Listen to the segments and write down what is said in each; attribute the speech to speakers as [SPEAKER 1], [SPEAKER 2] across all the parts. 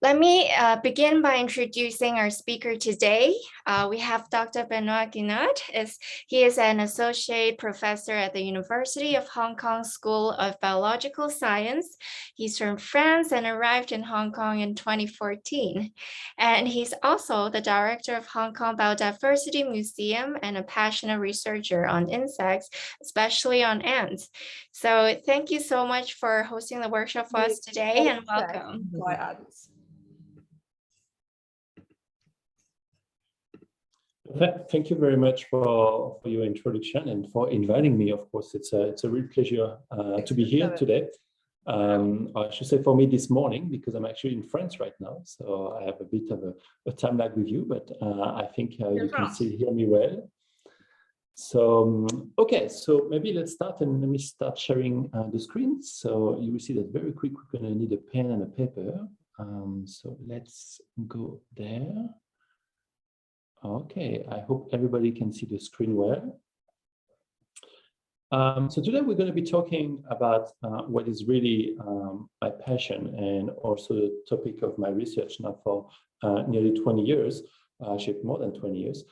[SPEAKER 1] Let me begin by introducing our speaker today. We have Dr. Benoit Guénard. He is an associate professor at the University of Hong Kong School of Biological Science. He's from France and arrived in Hong Kong in 2014. And he's also the director of Hong Kong Biodiversity Museum and a passionate researcher on insects, especially on ants. So thank you so much for hosting the workshop for us today, and welcome.
[SPEAKER 2] Thank you very much for your introduction and for inviting me. Of course, it's a real pleasure to be here today. I should say for me this morning, because I'm actually in France right now, so I have a bit of a time lag with you, but I think you can still hear me well. So, okay, so maybe let's start and let me start sharing the screen. So you will see that very quick, we're going to need a pen and a paper. So let's go there. Okay, I hope everybody can see the screen well. So today we're going to be talking about what is really my passion and also the topic of my research now for nearly 20 years, actually more than 20 years,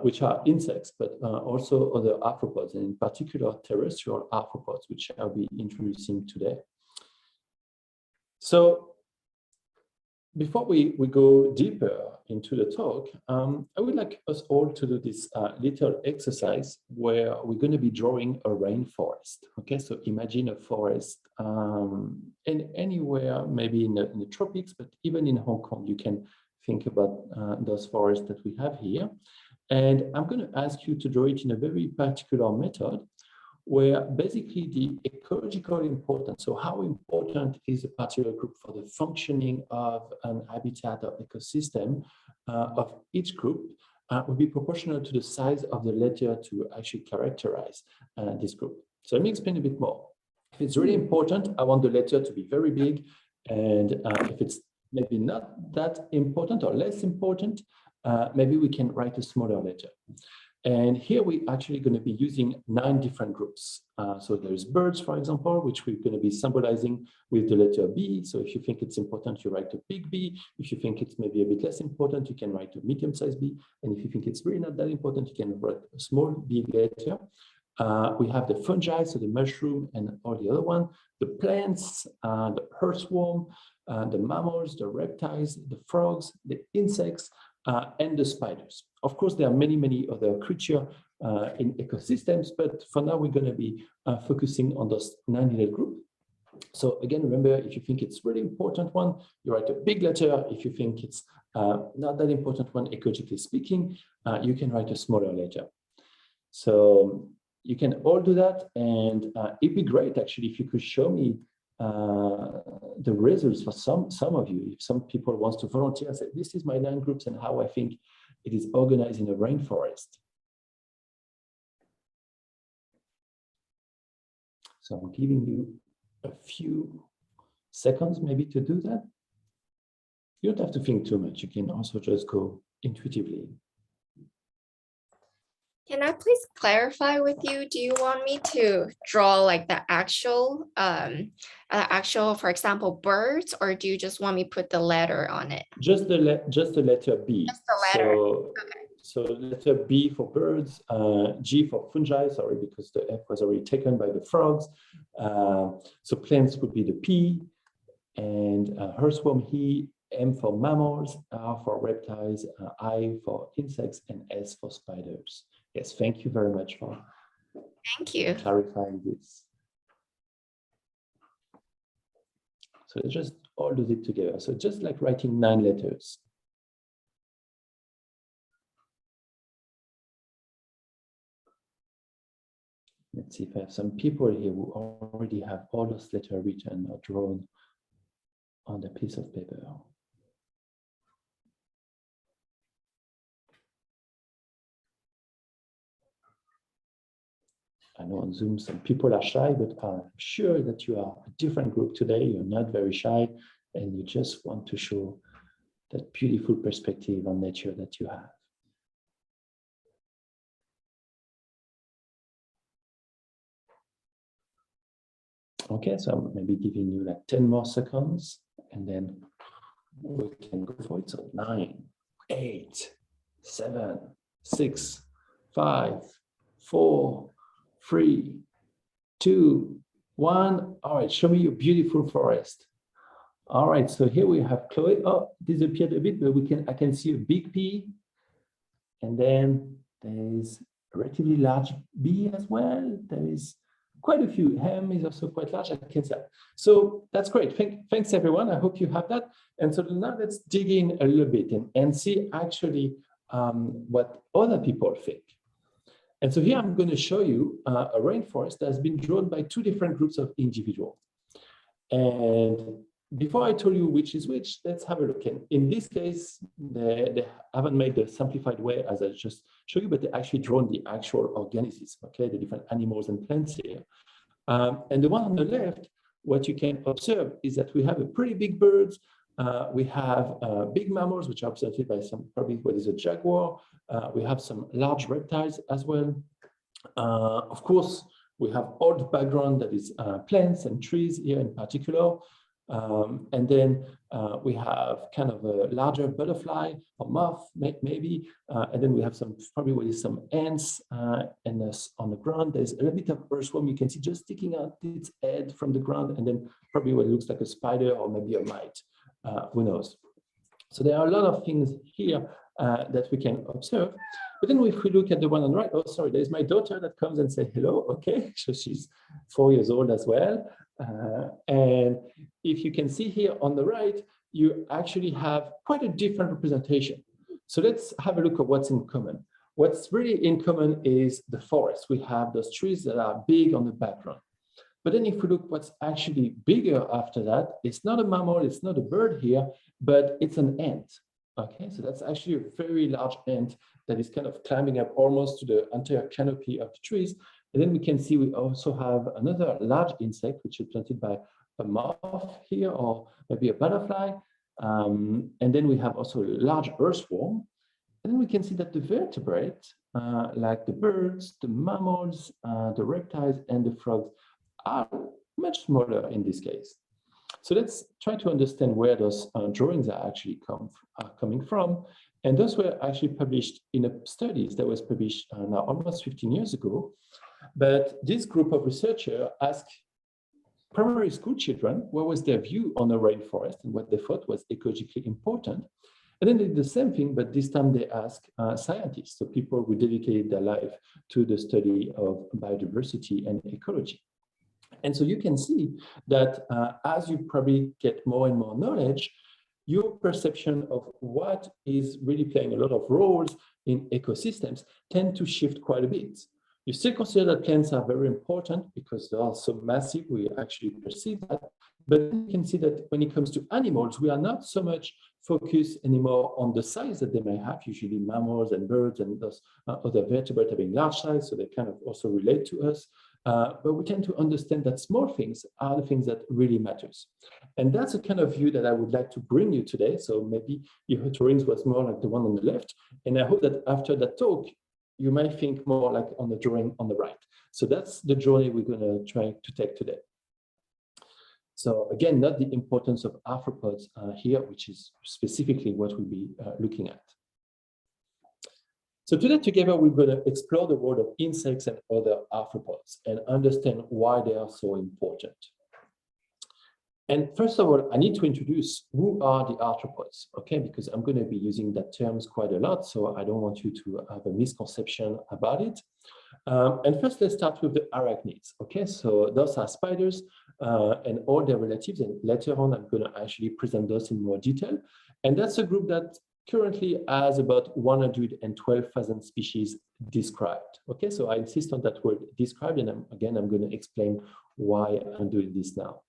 [SPEAKER 2] which are insects, but also other arthropods, and in particular terrestrial arthropods, which I'll be introducing today. So before we go deeper into the talk, I would like us all to do this little exercise where we're going to be drawing a rainforest. Okay, so imagine a forest anywhere, maybe in the tropics, but even in Hong Kong, you can think about those forests that we have here. And I'm going to ask you to draw it in a very particular method, where basically the ecological importance, so how important is a particular group for the functioning of an habitat or ecosystem of each group would be proportional to the size of the letter to actually characterize this group. So let me explain a bit more. If it's really important, I want the letter to be very big, and if it's maybe not that important or less important, maybe we can write a smaller letter. And here we're actually going to be using 9 different groups. So there's birds, for example, which we're going to be symbolizing with the letter B. So if you think it's important, you write a big B. If you think it's maybe a bit less important, you can write a medium-sized B. And if you think it's really not that important, you can write a small B letter. We have the fungi, so the mushroom and all the other one, the plants, the earthworm, the mammals, the reptiles, the frogs, the insects, and the spiders. Of course, there are many, many other creatures in ecosystems, but for now, we're going to be focusing on those 9 little groups. So again, remember, if you think it's really important one, you write a big letter. If you think it's not that important one, ecologically speaking, you can write a smaller letter. So you can all do that, and it'd be great, actually, if you could show me the results for some of you. If some people want to volunteer and say, this is my 9 groups and how I think it is organized in a rainforest. So I'm giving you a few seconds maybe to do that. You don't have to think too much. You can also just go intuitively.
[SPEAKER 1] Can I please clarify with you? Do you want me to draw like the actual, for example, birds, or do you just want me to put the letter on it?
[SPEAKER 2] Just the letter B.
[SPEAKER 1] Just the letter.
[SPEAKER 2] Okay. So letter B for birds, G for fungi, sorry, because the F was already taken by the frogs. So plants would be the P, and earthworm E, M for mammals, R for reptiles, I for insects, and S for spiders. Yes, thank you very much for clarifying this. So let's just all do it together. So just like writing 9 letters. Let's see if I have some people here who already have all those letters written or drawn on the piece of paper. I know on Zoom some people are shy, but I'm sure that you are a different group today. You're not very shy, and you just want to show that beautiful perspective on nature that you have. Okay, so I'm maybe giving you like 10 more seconds, and then we can go for it. So 9, 8, 7, 6, 5, 4, 3, 2, 1. All right, show me your beautiful forest. All right, so here we have Chloe. Oh, disappeared a bit, but I can see a big P. And then there's a relatively large B as well. There is quite a few. M is also quite large, I can see. So that's great. Thanks everyone. I hope you have that. And so now let's dig in a little bit and see actually what other people think. And so here I'm going to show you a rainforest that has been drawn by 2 different groups of individuals. And before I tell you which is which, let's have a look. And in this case, they haven't made the simplified way as I just showed you, but they actually drawn the actual organisms, okay, the different animals and plants here. And the one on the left, what you can observe is that we have a pretty big birds. We have big mammals, which are represented by some, probably what is a jaguar. We have some large reptiles as well. Of course, we have old background that is plants and trees here in particular. And then we have kind of a larger butterfly or moth, maybe. And then we have some, probably what is some ants and on the ground. There's a little bit of earthworm you can see just sticking out its head from the ground. And then probably what looks like a spider or maybe a mite, who knows. So there are a lot of things here that we can observe. But then if we look at the one on the right, oh, sorry, there's my daughter that comes and says hello. Okay, so she's 4 years old as well. And if you can see here on the right, you actually have quite a different representation. So let's have a look at what's in common. What's really in common is the forest. We have those trees that are big on the background. But then if we look what's actually bigger after that, it's not a mammal, it's not a bird here, but it's an ant. Okay, so that's actually a very large ant that is kind of climbing up almost to the entire canopy of the trees. And then we can see we also have another large insect, which is represented by a moth here, or maybe a butterfly. And then we have also a large earthworm. And then we can see that the vertebrates, like the birds, the mammals, the reptiles, and the frogs, are much smaller in this case. So let's try to understand where those drawings are actually coming from. And those were actually published in a studies that was published now almost 15 years ago. But this group of researchers asked primary school children what was their view on the rainforest and what they thought was ecologically important. And then they did the same thing, but this time they asked scientists, so people who dedicated their life to the study of biodiversity and ecology. And so you can see that as you probably get more and more knowledge, your perception of what is really playing a lot of roles in ecosystems tend to shift quite a bit. You still consider that plants are very important because they are so massive, we actually perceive that. But you can see that when it comes to animals, we are not so much focused anymore on the size that they may have, usually mammals and birds and those other vertebrates having large size, so they kind of also relate to us. But we tend to understand that small things are the things that really matters. And that's a kind of view that I would like to bring you today. So maybe your drawings was more like the one on the left. And I hope that after that talk, you might think more like on the drawing on the right. So that's the journey we're going to try to take today. So again, not the importance of arthropods here, which is specifically what we'll be looking at. So today together, we're going to explore the world of insects and other arthropods and understand why they are so important. And first of all, I need to introduce who are the arthropods, okay? Because I'm going to be using that terms quite a lot, so I don't want you to have a misconception about it. And first, let's start with the arachnids, okay? So those are spiders and all their relatives, and later on, I'm going to actually present those in more detail. And that's a group that currently has about 112,000 species described, okay? So I insist on that word described, and again, I'm going to explain why I'm doing this now.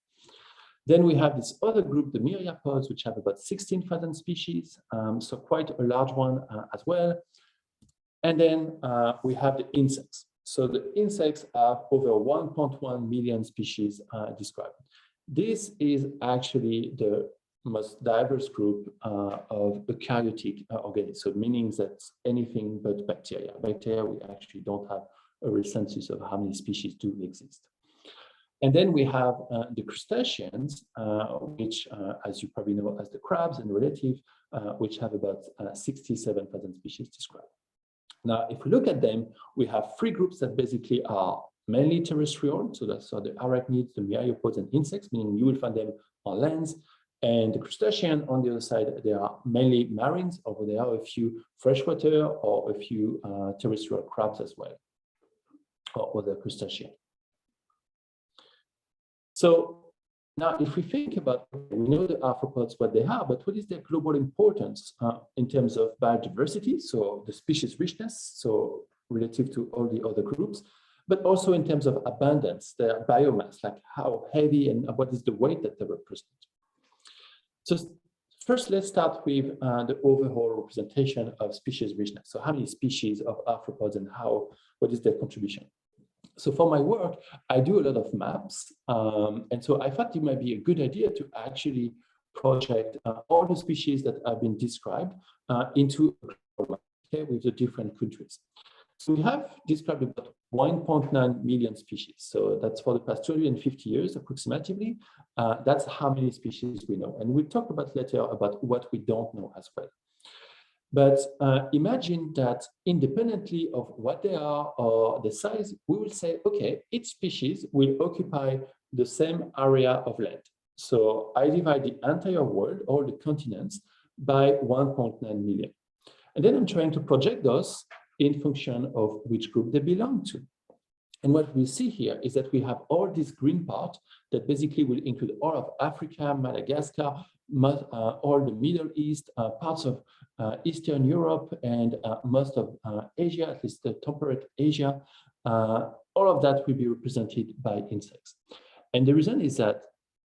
[SPEAKER 2] Then we have this other group, the myriapods, which have about 16,000 species, so quite a large one as well. And then we have the insects. So the insects have over 1.1 million species described. This is actually the most diverse group of eukaryotic organisms, so meaning that anything but bacteria. Bacteria, we actually don't have a real census of how many species do exist. And then we have the crustaceans, which, as you probably know, as the crabs and relative, which have about 67,000 species described. Now, if we look at them, we have three groups that basically are mainly terrestrial. So that's the arachnids, the myriapods, and insects, meaning you will find them on lands. And the crustacean on the other side, they are mainly marines, although there are a few freshwater or a few terrestrial crabs as well, or other crustaceans. So now if we think about, we know the arthropods, what they are, but what is their global importance in terms of biodiversity, so the species richness, so relative to all the other groups, but also in terms of abundance, their biomass, like how heavy and what is the weight that they represent. So first, let's start with the overall representation of species richness. So how many species of arthropods and what is their contribution? So for my work, I do a lot of maps. And so I thought it might be a good idea to actually project all the species that have been described into a global map, okay, with the different countries. So we have described about 1.9 million species. So that's for the past 250 years, approximately. That's how many species we know. And we'll talk about later about what we don't know as well. But imagine that independently of what they are or the size, we will say, okay, each species will occupy the same area of land. So I divide the entire world, all the continents, by 1.9 million. And then I'm trying to project those in function of which group they belong to. And what we see here is that we have all this green part that basically will include all of Africa, Madagascar, all the Middle East, parts of Eastern Europe, and most of Asia, at least the temperate Asia. All of that will be represented by insects. And the reason is that,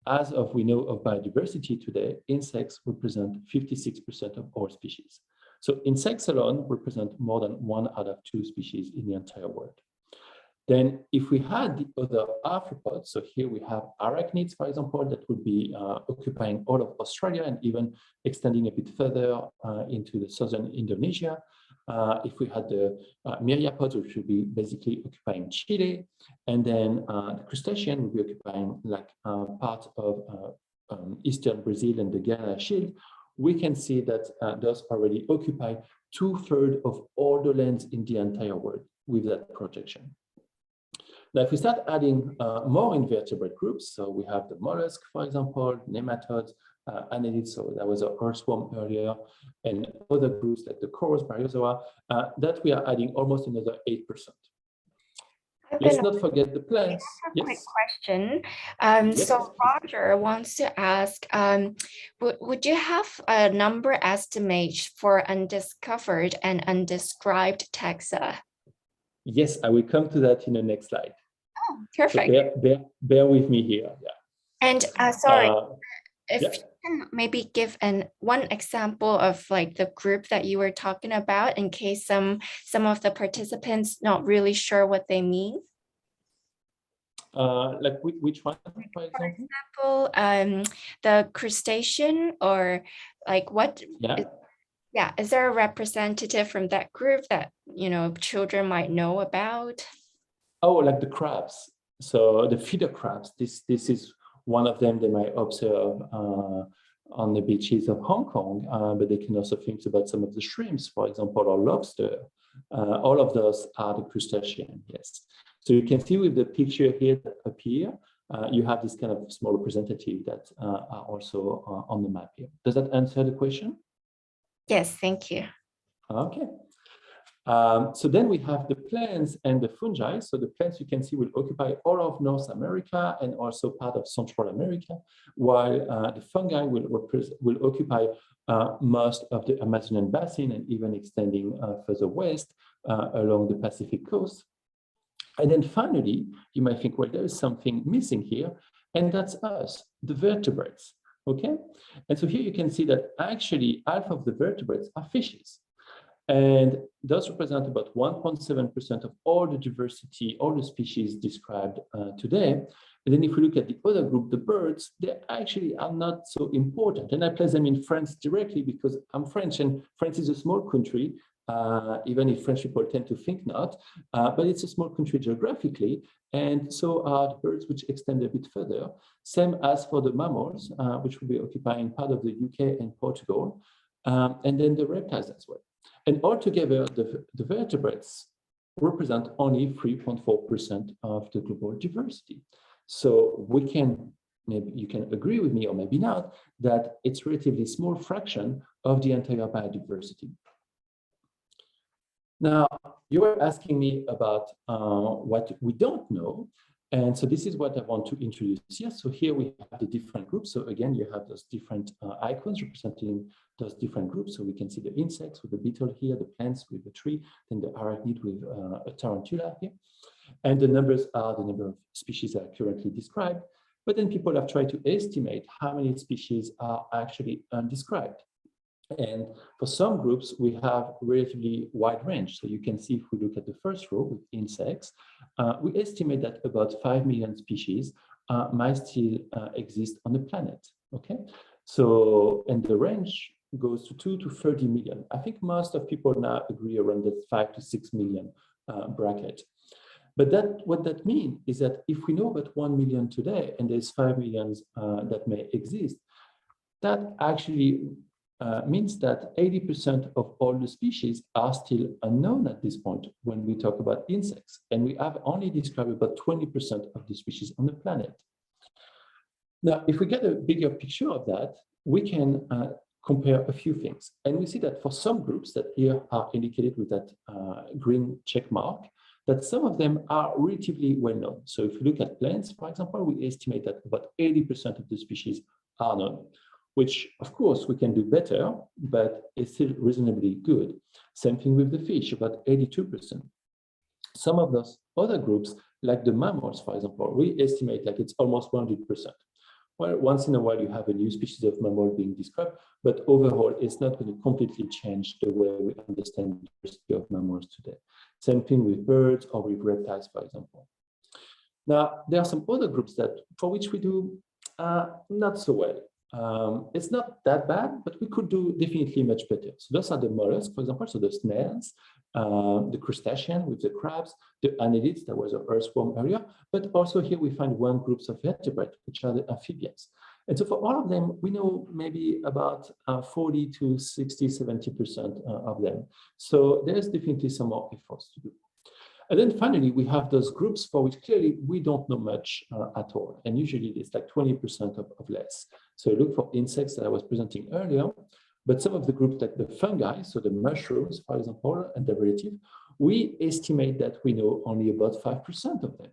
[SPEAKER 2] as of we know of biodiversity today, insects represent 56% of all species. So insects alone represent more than 1 out of 2 species in the entire world. Then if we had the other arthropods, so here we have arachnids, for example, that would be occupying all of Australia and even extending a bit further into the southern Indonesia. If we had the myriapods, which would be basically occupying Chile, and then the crustacean would be occupying like part of eastern Brazil and the Guiana Shield, we can see that those already occupy 2/3 of all the lands in the entire world with that projection. Now, if we start adding more invertebrate groups, so we have the mollusk, for example, nematodes, annelids, so that was an earthworm earlier, and other groups like the corals, bryozoa, that we are adding almost another 8%. Let's not forget the plants.
[SPEAKER 1] Yes. Quick question.
[SPEAKER 2] Yes.
[SPEAKER 1] So Roger wants to ask, would you have a number estimate for undiscovered and undescribed taxa?
[SPEAKER 2] Yes, I will come to that in the next slide.
[SPEAKER 1] Oh, perfect.
[SPEAKER 2] So bear with me here. Yeah.
[SPEAKER 1] And sorry, if
[SPEAKER 2] yeah.
[SPEAKER 1] you can maybe give one example of like the group that you were talking about, in case some of the participants not really sure what they mean.
[SPEAKER 2] Like which one, for example?
[SPEAKER 1] For example, the crustacean, or like what?
[SPEAKER 2] Yeah.
[SPEAKER 1] Is there a representative from that group that children might know about?
[SPEAKER 2] Oh, like the crabs. So the feeder crabs. This is one of them they might observe on the beaches of Hong Kong, but they can also think about some of the shrimps, for example, or lobster. All of those are the crustacean. Yes. So you can see with the picture here that appear, you have this kind of small representative that are also on the map here. Does that answer the question?
[SPEAKER 1] Yes, thank you.
[SPEAKER 2] Okay. So then we have the plants and the fungi. So the plants you can see will occupy all of North America and also part of Central America, while the fungi will occupy most of the Amazonian basin and even extending further west along the Pacific coast. And then finally, you might think, well, there is something missing here, and that's us, the vertebrates. Okay, and so here you can see that actually half of the vertebrates are fishes. And those represent about 1.7% of all the diversity, all the species described today. And then if we look at the other group, the birds, they actually are not so important. And I place them in France directly because I'm French, and France is a small country. even if French people tend to think not, but it's a small country geographically, and so are the birds which extend a bit further. Same as for the mammals, which will be occupying part of the UK and Portugal, and then the reptiles as well. And altogether, the vertebrates represent only 3.4% of the global diversity. So we can, maybe you can agree with me or maybe not, that it's a relatively small fraction of the entire biodiversity. Now, you were asking me about what we don't know. And so this is what I want to introduce here. So here we have the different groups. So again, you have those different icons representing those different groups. So we can see the insects with the beetle here, the plants with the tree, then the arachnid with a tarantula here. And the numbers are the number of species that are currently described. But then people have tried to estimate how many species are actually undescribed. And for some groups, we have relatively wide range. So you can see if we look at the first row with insects, we estimate that about 5 million species might still exist on the planet, okay? So, and the range goes to 2 to 30 million. I think most of people now agree around that 5 to 6 million bracket. But what that means is that if we know about 1 million today, and there's 5 million that may exist, that actually means that 80% of all the species are still unknown at this point when we talk about insects. And we have only described about 20% of the species on the planet. Now, if we get a bigger picture of that, we can compare a few things. And we see that for some groups that here are indicated with that green check mark, that some of them are relatively well known. So if you look at plants, for example, we estimate that about 80% of the species are known, which of course we can do better, but it's still reasonably good. Same thing with the fish, about 82%. Some of those other groups, like the mammals, for example, we estimate like it's almost 100%. Well, once in a while you have a new species of mammal being described, but overall it's not going to completely change the way we understand the diversity of mammals today. Same thing with birds or with reptiles, for example. Now, there are some other groups that for which we do not so well. It's not that bad, but we could do definitely much better. So those are the mollusks, for example, so the snails, the crustacean with the crabs, the annelids, that was an earthworm earlier, but also here we find one group of vertebrates, which are the amphibians. And so for all of them, we know maybe about 40 to 60, 70% of them. So there's definitely some more efforts to do. And then finally, we have those groups for which clearly we don't know much at all. And usually it's like 20% of less. So look for insects that I was presenting earlier, but some of the groups like the fungi, so the mushrooms, for example, and the relative, we estimate that we know only about 5% of them.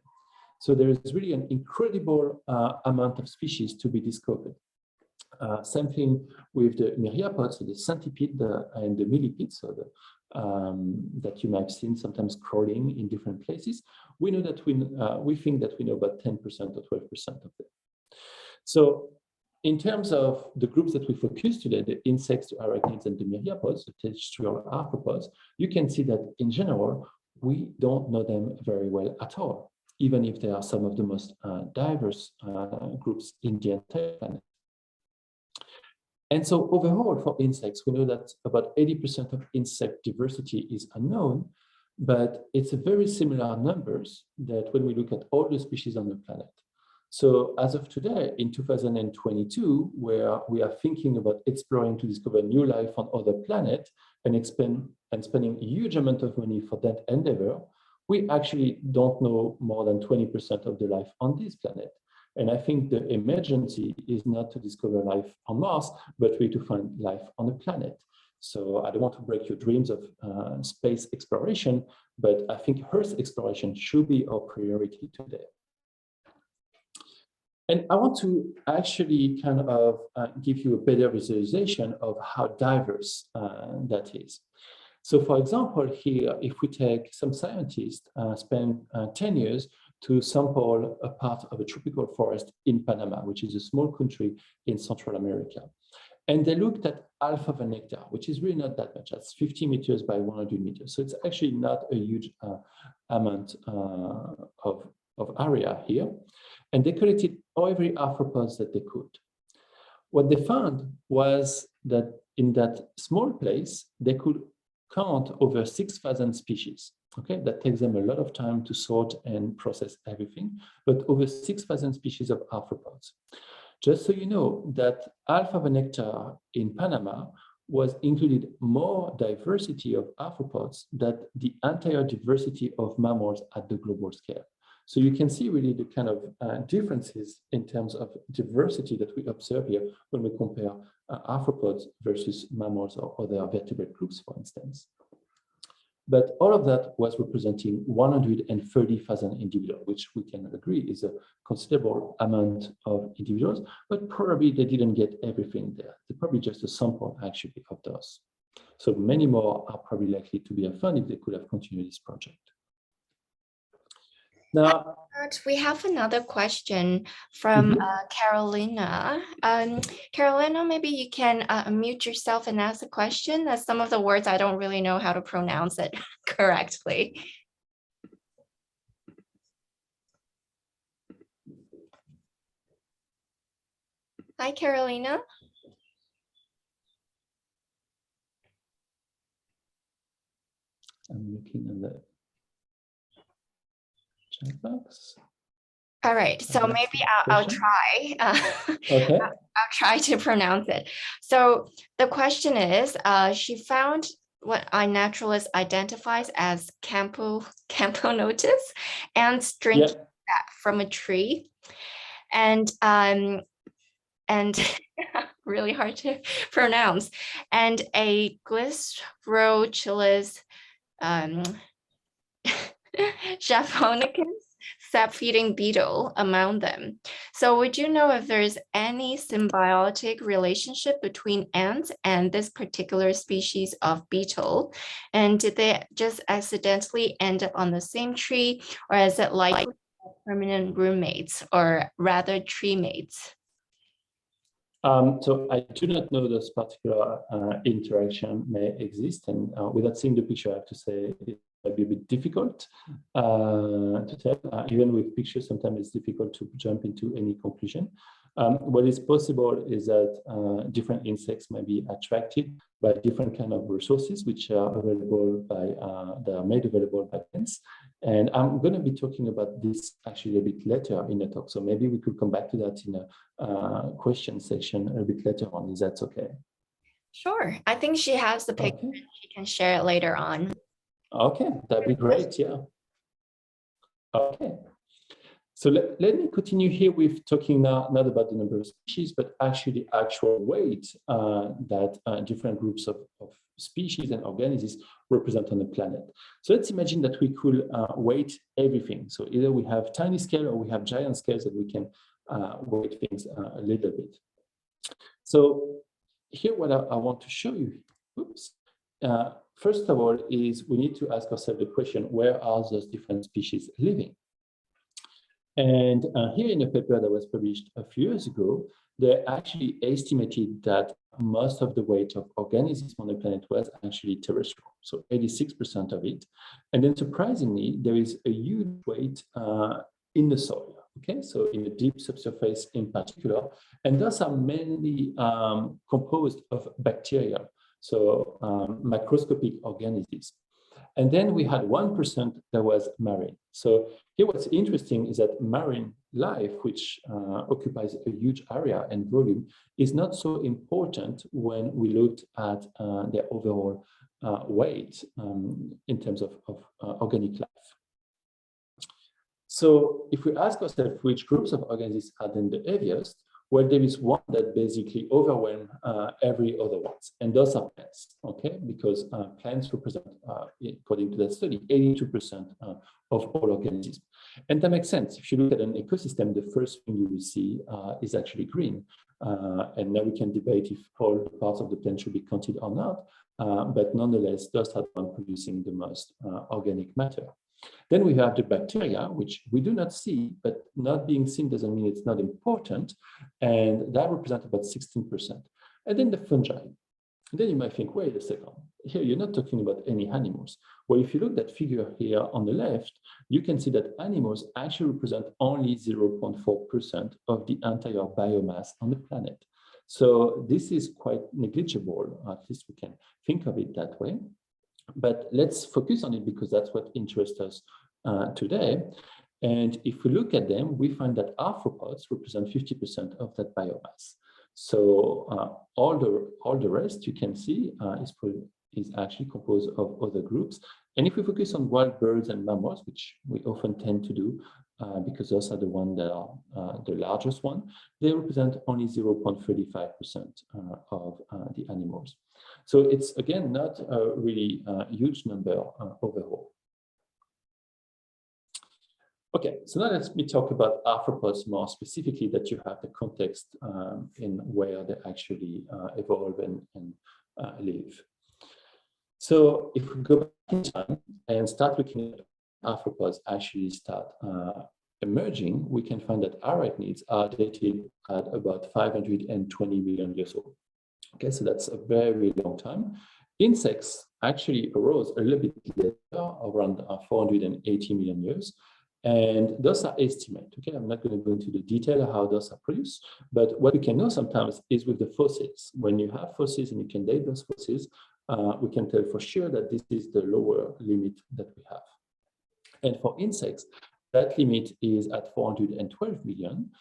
[SPEAKER 2] So there is really an incredible amount of species to be discovered. Same thing with the myriapods, so the centipede and the millipede, so the that you might have seen sometimes crawling in different places. We know that we think that we know about 10% or 12% of them. So in terms of the groups that we focus today, the insects, the arachnids, and the myriapods, the terrestrial arthropods, you can see that in general, we don't know them very well at all, even if they are some of the most diverse groups in the entire planet. And so overall for insects, we know that about 80% of insect diversity is unknown, but it's a very similar numbers that when we look at all the species on the planet. So as of today, in 2022, where we are thinking about exploring to discover new life on other planets and spending a huge amount of money for that endeavor, we actually don't know more than 20% of the life on this planet. And I think the emergency is not to discover life on Mars, but really to find life on the planet. So I don't want to break your dreams of space exploration, but I think Earth exploration should be our priority today. And I want to actually kind of give you a better visualization of how diverse that is. So for example, here, if we take some scientists spend 10 years to sample a part of a tropical forest in Panama, which is a small country in Central America. And they looked at half of an hectare, which is really not that much. That's 50 meters by 100 meters. So it's actually not a huge amount of area here. And they collected every arthropods that they could. What they found was that in that small place, they could count over 6,000 species. Okay, that takes them a lot of time to sort and process everything, but over 6,000 species of arthropods. Just so you know that Alpha nectar in Panama was included more diversity of arthropods than the entire diversity of mammals at the global scale. So you can see really the kind of differences in terms of diversity that we observe here when we compare arthropods versus mammals or other vertebrate groups, for instance. But all of that was representing 130,000 individuals, which we can agree is a considerable amount of individuals, but probably they didn't get everything there. They're probably just a sample actually of those. So many more are probably likely to be found if they could have continued this project. Now,
[SPEAKER 1] we have another question from Carolina. Carolina, maybe you can unmute yourself and ask the question. As some of the words, I don't really know how to pronounce it correctly. Hi, Carolina.
[SPEAKER 2] I'm looking at the chat box.
[SPEAKER 1] All right, so maybe I'll try.
[SPEAKER 2] Okay.
[SPEAKER 1] I'll try to pronounce it. So the question is, she found what a naturalist identifies as camponotus ants drinking that from a tree, and really hard to pronounce, and a Glycerochilus japhonicus sap-feeding beetle among them. So would you know if there's any symbiotic relationship between ants and this particular species of beetle? And did they just accidentally end up on the same tree, or is it like permanent roommates, or rather tree mates?
[SPEAKER 2] So I do not know this particular interaction may exist, and without seeing the picture, I have to say it might be a bit difficult to tell. Even with pictures, sometimes it's difficult to jump into any conclusion. What is possible is that different insects may be attracted by different kind of resources which are available by, that are made available by plants. And I'm going to be talking about this actually a bit later in the talk. So maybe we could come back to that in a question section a bit later on. Is that okay?
[SPEAKER 1] Sure. I think she has the picture. Okay. She can share it later on.
[SPEAKER 2] Okay, that'd be great. Yeah. Okay. So let me continue here with talking now not about the number of species, but actually the actual weight that different groups of species and organisms represent on the planet. So let's imagine that we could weight everything. So either we have tiny scale or we have giant scales that we can weight things a little bit. So here what I want to show you, first of all, is we need to ask ourselves the question, where are those different species living? And here in a paper that was published a few years ago, they actually estimated that most of the weight of organisms on the planet was actually terrestrial, so 86% of it. And then surprisingly, there is a huge weight in the soil, okay? So in the deep subsurface in particular, and those are mainly composed of bacteria, so macroscopic organisms. And then we had 1% that was marine. So here what's interesting is that marine life, which occupies a huge area and volume, is not so important when we looked at their overall weight in terms of organic life. So if we ask ourselves which groups of organisms are then the heaviest, well, there is one that basically overwhelms every other ones, and those are plants, okay? Because plants represent, according to that study, 82% of all organisms. And that makes sense. If you look at an ecosystem, the first thing you will see is actually green. And now we can debate if all the parts of the plant should be counted or not, but nonetheless, those are the ones producing the most organic matter. Then we have the bacteria, which we do not see, but not being seen doesn't mean it's not important. And that represents about 16%. And then the fungi. And then you might think, wait a second, here you're not talking about any animals. Well, if you look at that figure here on the left, you can see that animals actually represent only 0.4% of the entire biomass on the planet. So this is quite negligible, at least we can think of it that way. But let's focus on it because that's what interests us today. And if we look at them, we find that arthropods represent 50% of that biomass. So all the rest you can see is actually composed of other groups. And if we focus on wild birds and mammals, which we often tend to do because those are the ones that are the largest one, they represent only 0.35% of the animals. So it's, again, not a really huge number overall. Okay, so now let me talk about arthropods more specifically, that you have the context in where they actually evolve and live. So if we go back in time and start looking at arthropods actually start emerging, we can find that arachnids are dated at about 520 million years old. Okay, so that's a very long time. Insects actually arose a little bit later, around 480 million years. And those are estimates. Okay, I'm not going to go into the detail of how those are produced, but what we can know sometimes is with the fossils. When you have fossils and you can date those fossils, we can tell for sure that this is the lower limit that we have. And for insects, that limit is at 412 million,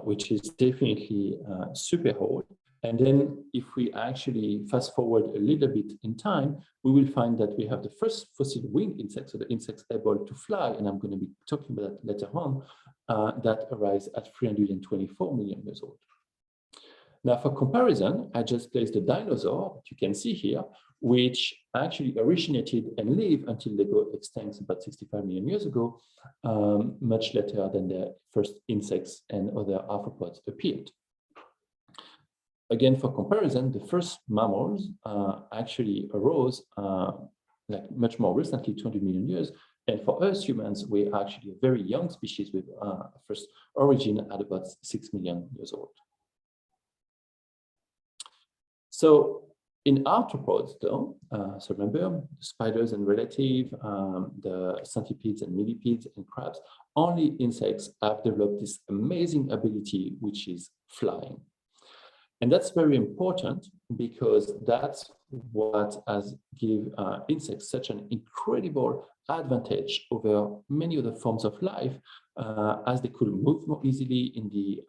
[SPEAKER 2] which is definitely super old. And then if we actually fast forward a little bit in time, we will find that we have the first fossil winged insects, so the insects able to fly, and I'm going to be talking about that later on, that arise at 324 million years old. Now, for comparison, I just placed the dinosaur that you can see here, which actually originated and lived until they go extinct about 65 million years ago, much later than the first insects and other arthropods appeared. Again, for comparison, the first mammals actually arose like much more recently, 200 million years. And for us humans, we're actually a very young species with first origin at about 6 million years old. So in arthropods, though, so remember, spiders and relative, the centipedes and millipedes and crabs, only insects have developed this amazing ability, which is flying. And that's very important because that's what has given insects such an incredible advantage over many other forms of life, as they could move more easily in the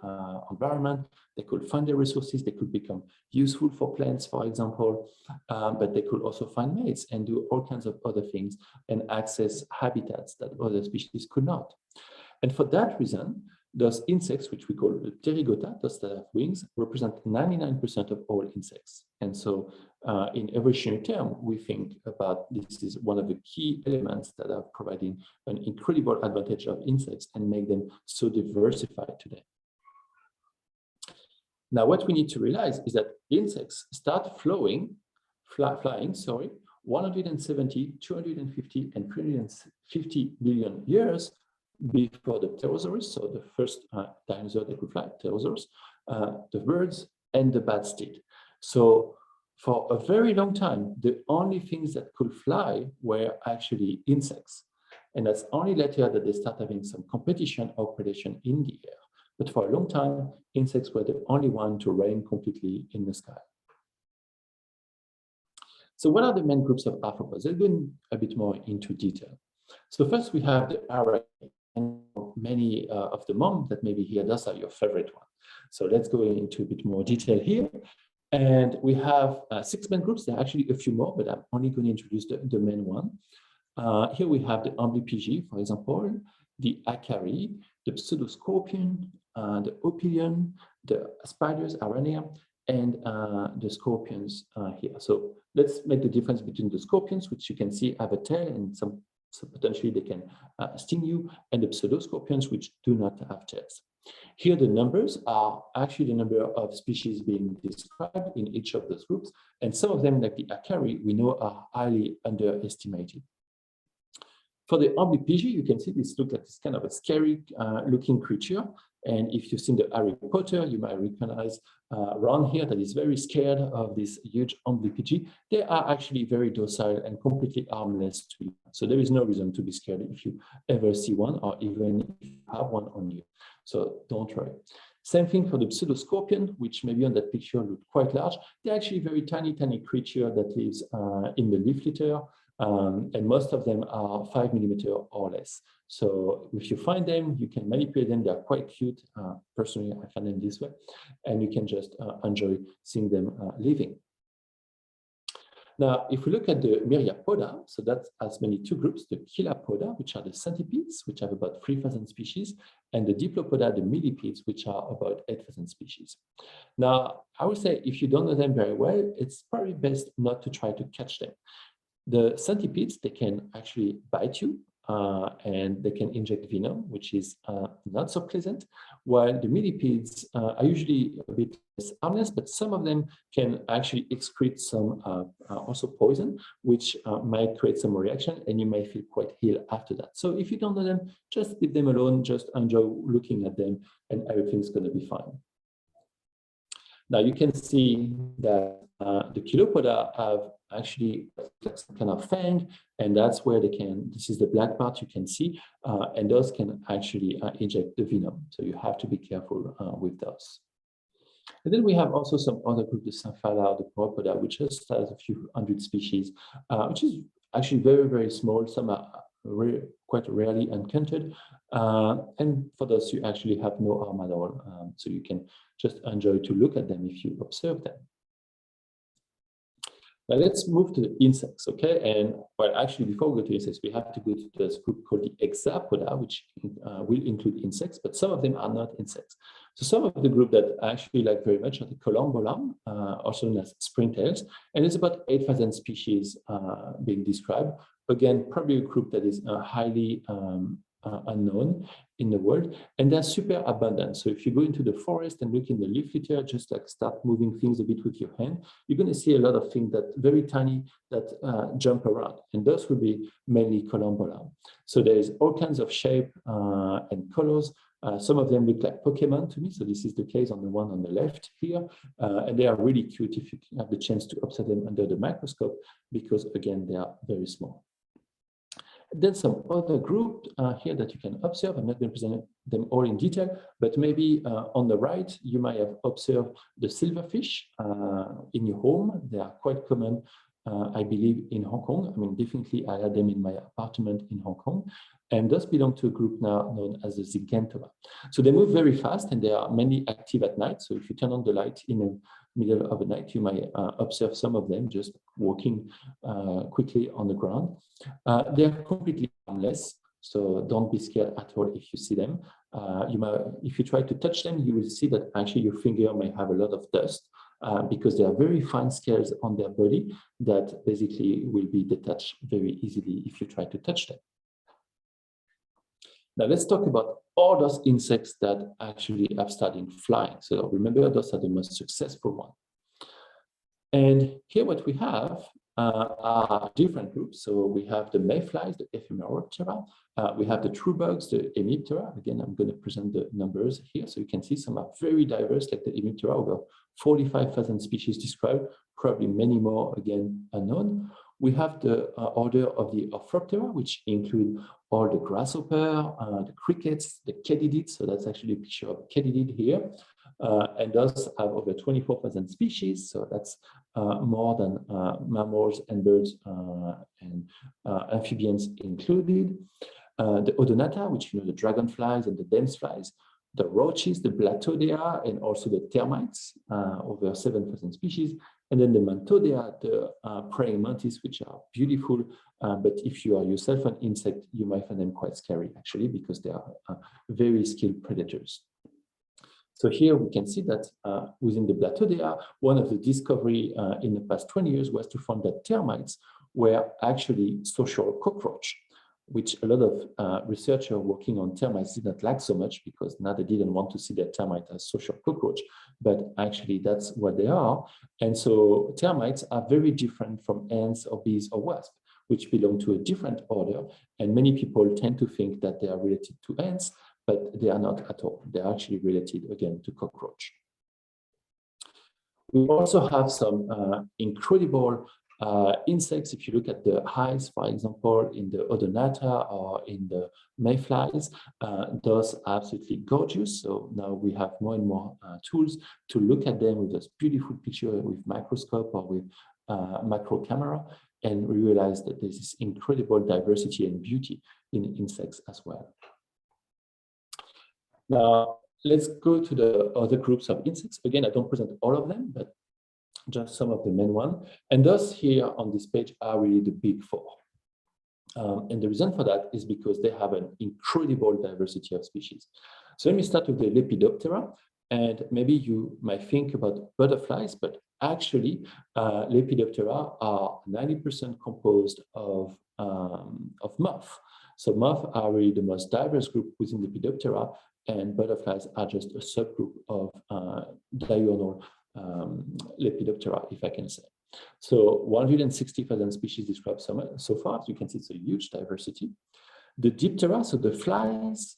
[SPEAKER 2] environment, they could find their resources, they could become useful for plants, for example, but they could also find mates and do all kinds of other things and access habitats that other species could not. And for that reason, those insects, which we call pterygota, those that have wings, represent 99% of all insects. And so in evolutionary terms, we think about this is one of the key elements that are providing an incredible advantage of insects and make them so diversified today. Now, what we need to realize is that insects start flying, 170, 250, and 350 million years before the pterosaurs, so the first dinosaur that could fly, pterosaurs, the birds, and the bats did. So for a very long time, the only things that could fly were actually insects. And that's only later that they start having some competition or predation in the air. But for a long time, insects were the only one to reign completely in the sky. So what are the main groups of arthropods? I'll go a bit more into detail. So first we have the arachnids. And many of the mom that maybe here, those are your favorite one. So let's go into a bit more detail here. And we have 6 main groups. There are actually a few more, but I'm only going to introduce the main one. Here we have the amblypygi, for example, the acari, the pseudoscorpion, the opilion, the spiders, arania, and the scorpions here. So let's make the difference between the scorpions, which you can see have a tail and so potentially they can sting you, and the pseudoscorpions, which do not have tails. Here, the numbers are actually the number of species being described in each of those groups, and some of them, like the acari, we know are highly underestimated. For the amblypygi, you can see this looks like this kind of a scary looking creature. And if you've seen the Harry Potter, you might recognize Ron here that is very scared of this huge amblypygi. They are actually very docile and completely harmless to you. So there is no reason to be scared if you ever see one or even if you have one on you. So don't worry. Same thing for the pseudoscorpion, which maybe on that picture look quite large. They're actually very tiny creature that lives in the leaf litter, and most of them are 5 millimeter or less. So if you find them, you can manipulate them. They're quite cute. Personally, I find them this way, and you can just enjoy seeing them living. Now, if we look at the Myriapoda, so that has mainly two groups, the Chilopoda, which are the centipedes, which have about 3,000 species, and the Diplopoda, the millipedes, which are about 8,000 species. Now, I would say if you don't know them very well, it's probably best not to try to catch them. The centipedes, they can actually bite you, and they can inject venom, which is not so pleasant, while the millipedes are usually a bit less harmless, but some of them can actually excrete some also poison, which might create some reaction, and you may feel quite ill after that. So if you don't know them, just leave them alone, just enjoy looking at them, and everything's going to be fine. Now you can see that the Chilopoda have actually some kind of fang, and that's where they can, this is the black part you can see, and those can actually inject the venom. So you have to be careful with those. And then we have also some other group, the Symphala, the Pauropoda, which just has a few hundred species, which is actually very, very small. Some are quite rarely encountered. And for those, you actually have no harm at all. So you can just enjoy to look at them if you observe them. Now let's move to the insects, okay? And well, actually, before we go to insects, we have to go to this group called the Hexapoda, which will include insects, but some of them are not insects. So some of the group that I actually like very much are the Columbolam, also known as springtails, and it's about 8,000 species being described. Again, probably a group that is highly unknown in the world, and they're super abundant. So if you go into the forest and look in the leaf litter, just like start moving things a bit with your hand, you're going to see a lot of things that very tiny that jump around, and those will be mainly Columbolam. So there's all kinds of shape and colors. Some of them look like Pokemon to me. So this is the case on the one on the left here, and they are really cute if you have the chance to observe them under the microscope, because again, they are very small. Then some other group here that you can observe. I'm not going to present them all in detail, but maybe on the right, you might have observed the silverfish in your home. They are quite common, I believe, in Hong Kong. I mean, definitely I had them in my apartment in Hong Kong. And those belong to a group now known as the Zygentoma. So they move very fast, and they are mainly active at night. So if you turn on the light in the middle of the night, you might observe some of them just walking quickly on the ground. They are completely harmless, so don't be scared at all if you see them. If you try to touch them, you will see that actually your finger may have a lot of dust because there are very fine scales on their body that basically will be detached very easily if you try to touch them. Now let's talk about all those insects that actually have started flying. So remember, those are the most successful ones. And here what we have are different groups. So we have the mayflies, the Ephemeroptera. We have the true bugs, the Hemiptera. Again, I'm going to present the numbers here. So you can see some are very diverse, like the Hemiptera, over 45,000 species described, probably many more, again, unknown. We have the order of the Arthroptera, which include all the grasshopper, the crickets, the katydids. So that's actually a picture of a katydid here. And those have over 24,000 species. So that's more than mammals and birds and amphibians included. The Odonata, which the dragonflies and the damselflies, the roaches, the Blattodea, and also the termites, over 7,000 species. And then the Mantodea, the praying mantis, which are beautiful. But if you are yourself an insect, you might find them quite scary, actually, because they are very skilled predators. So here we can see that within the Blattodea, one of the discovery in the past 20 years was to find that termites were actually social cockroach, which a lot of researchers working on termites did not like so much, because now they didn't want to see their termite as social cockroach, but actually that's what they are. And so termites are very different from ants or bees or wasps, which belong to a different order. And many people tend to think that they are related to ants, but they are not at all. They're actually related, again, to cockroach. We also have some incredible Insects, if you look at the hives, for example, in the Odonata or in the mayflies, those are absolutely gorgeous. So now we have more and more tools to look at them with this beautiful picture with microscope or with macro camera, and we realize that there's this incredible diversity and beauty in insects as well. Now, let's go to the other groups of insects. Again, I don't present all of them, but just some of the main ones. And those here on this page are really the big four. And the reason for that is because they have an incredible diversity of species. So let me start with the Lepidoptera. And maybe you might think about butterflies, but actually Lepidoptera are 90% composed of moths. So moths are really the most diverse group within Lepidoptera, and butterflies are just a subgroup of diurnal Lepidoptera, if I can say. So 160,000 species described so far. As you can see, it's a huge diversity. The Diptera, so the flies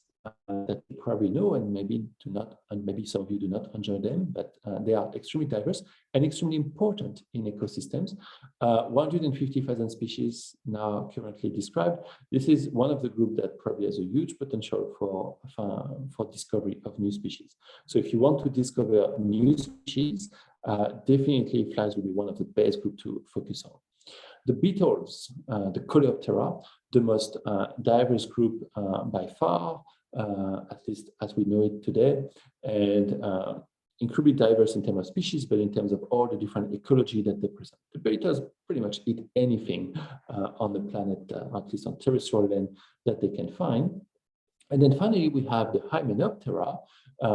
[SPEAKER 2] that you probably know, and maybe do not, and maybe some of you do not enjoy them, but they are extremely diverse and extremely important in ecosystems. 150,000 species now currently described. This is one of the groups that probably has a huge potential for discovery of new species. So if you want to discover new species, definitely flies will be one of the best groups to focus on. The beetles, the Coleoptera, the most diverse group by far, at least as we know it today, and incredibly diverse in terms of species, but in terms of all the different ecology that they present. The beetles pretty much eat anything on the planet, at least on terrestrial land, that they can find. And then finally, we have the Hymenoptera,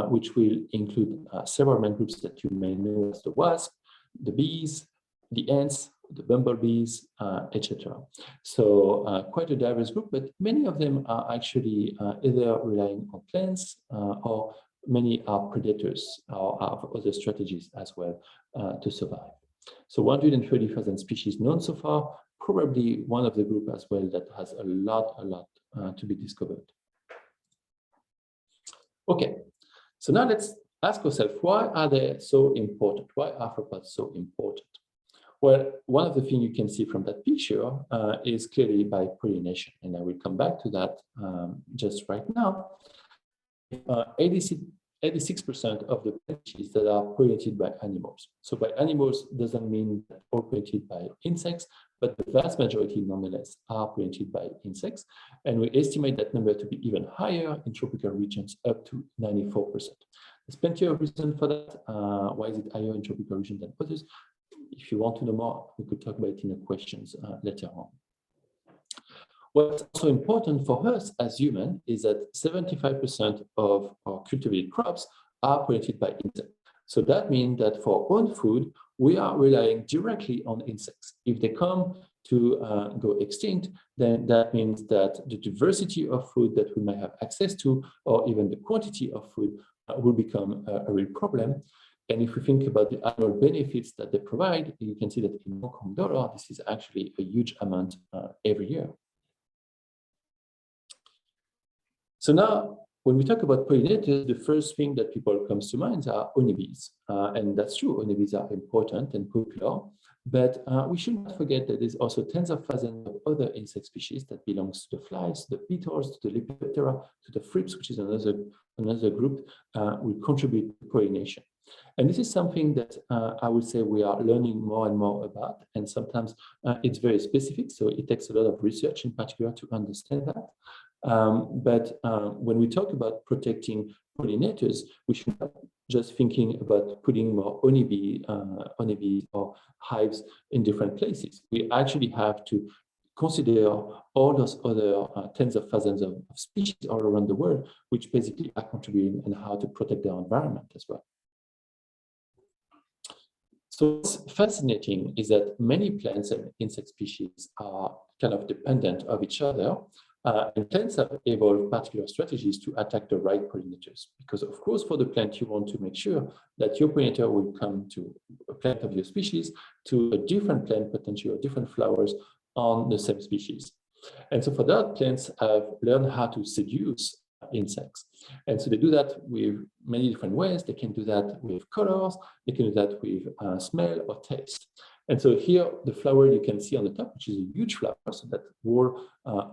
[SPEAKER 2] which will include several main groups that you may know as the wasp, the bees, the ants, the bumblebees, etc. So quite a diverse group, but many of them are actually either relying on plants or many are predators or have other strategies as well to survive. So 130,000 species known so far, probably one of the group as well that has a lot to be discovered. Okay, so now let's ask ourselves, why are they so important? Why are arthropods so important? Well, one of the things you can see from that picture is clearly by pollination, and I will come back to that just right now. 86% of the species that are pollinated by animals. So by animals doesn't mean that all pollinated by insects, but the vast majority nonetheless are pollinated by insects. And we estimate that number to be even higher in tropical regions, up to 94%. There's plenty of reason for that. Why is it higher in tropical regions than others? If you want to know more, we could talk about it in the questions later on. What's also important for us as humans is that 75% of our cultivated crops are pollinated by insects. So that means that for our own food, we are relying directly on insects. If they come to go extinct, then that means that the diversity of food that we might have access to, or even the quantity of food, will become a real problem. And if we think about the annual benefits that they provide, you can see that in Hong Kong dollar, this is actually a huge amount every year. So now, when we talk about pollinators, the first thing that people comes to mind are honeybees. And that's true, honeybees are important and popular, but we should not forget that there's also tens of thousands of other insect species that belongs to the flies, to the beetles, to the Lepidoptera, to the thrips, which is another group, will contribute to pollination. And this is something that I would say we are learning more and more about, and sometimes it's very specific, so it takes a lot of research in particular to understand that. But when we talk about protecting pollinators, we should not just thinking about putting more honeybees or hives in different places. We actually have to consider all those other tens of thousands of species all around the world, which basically are contributing and how to protect their environment as well. So what's fascinating is that many plants and insect species are kind of dependent of each other, and plants have evolved particular strategies to attack the right pollinators. Because of course, for the plant, you want to make sure that your pollinator will come to a plant of your species, to a different plant, potentially, or different flowers on the same species. And so for that, plants have learned how to seduce insects. And so they do that with many different ways. They can do that with colors, they can do that with smell or taste. And so here, the flower you can see on the top, which is a huge flower, so that whole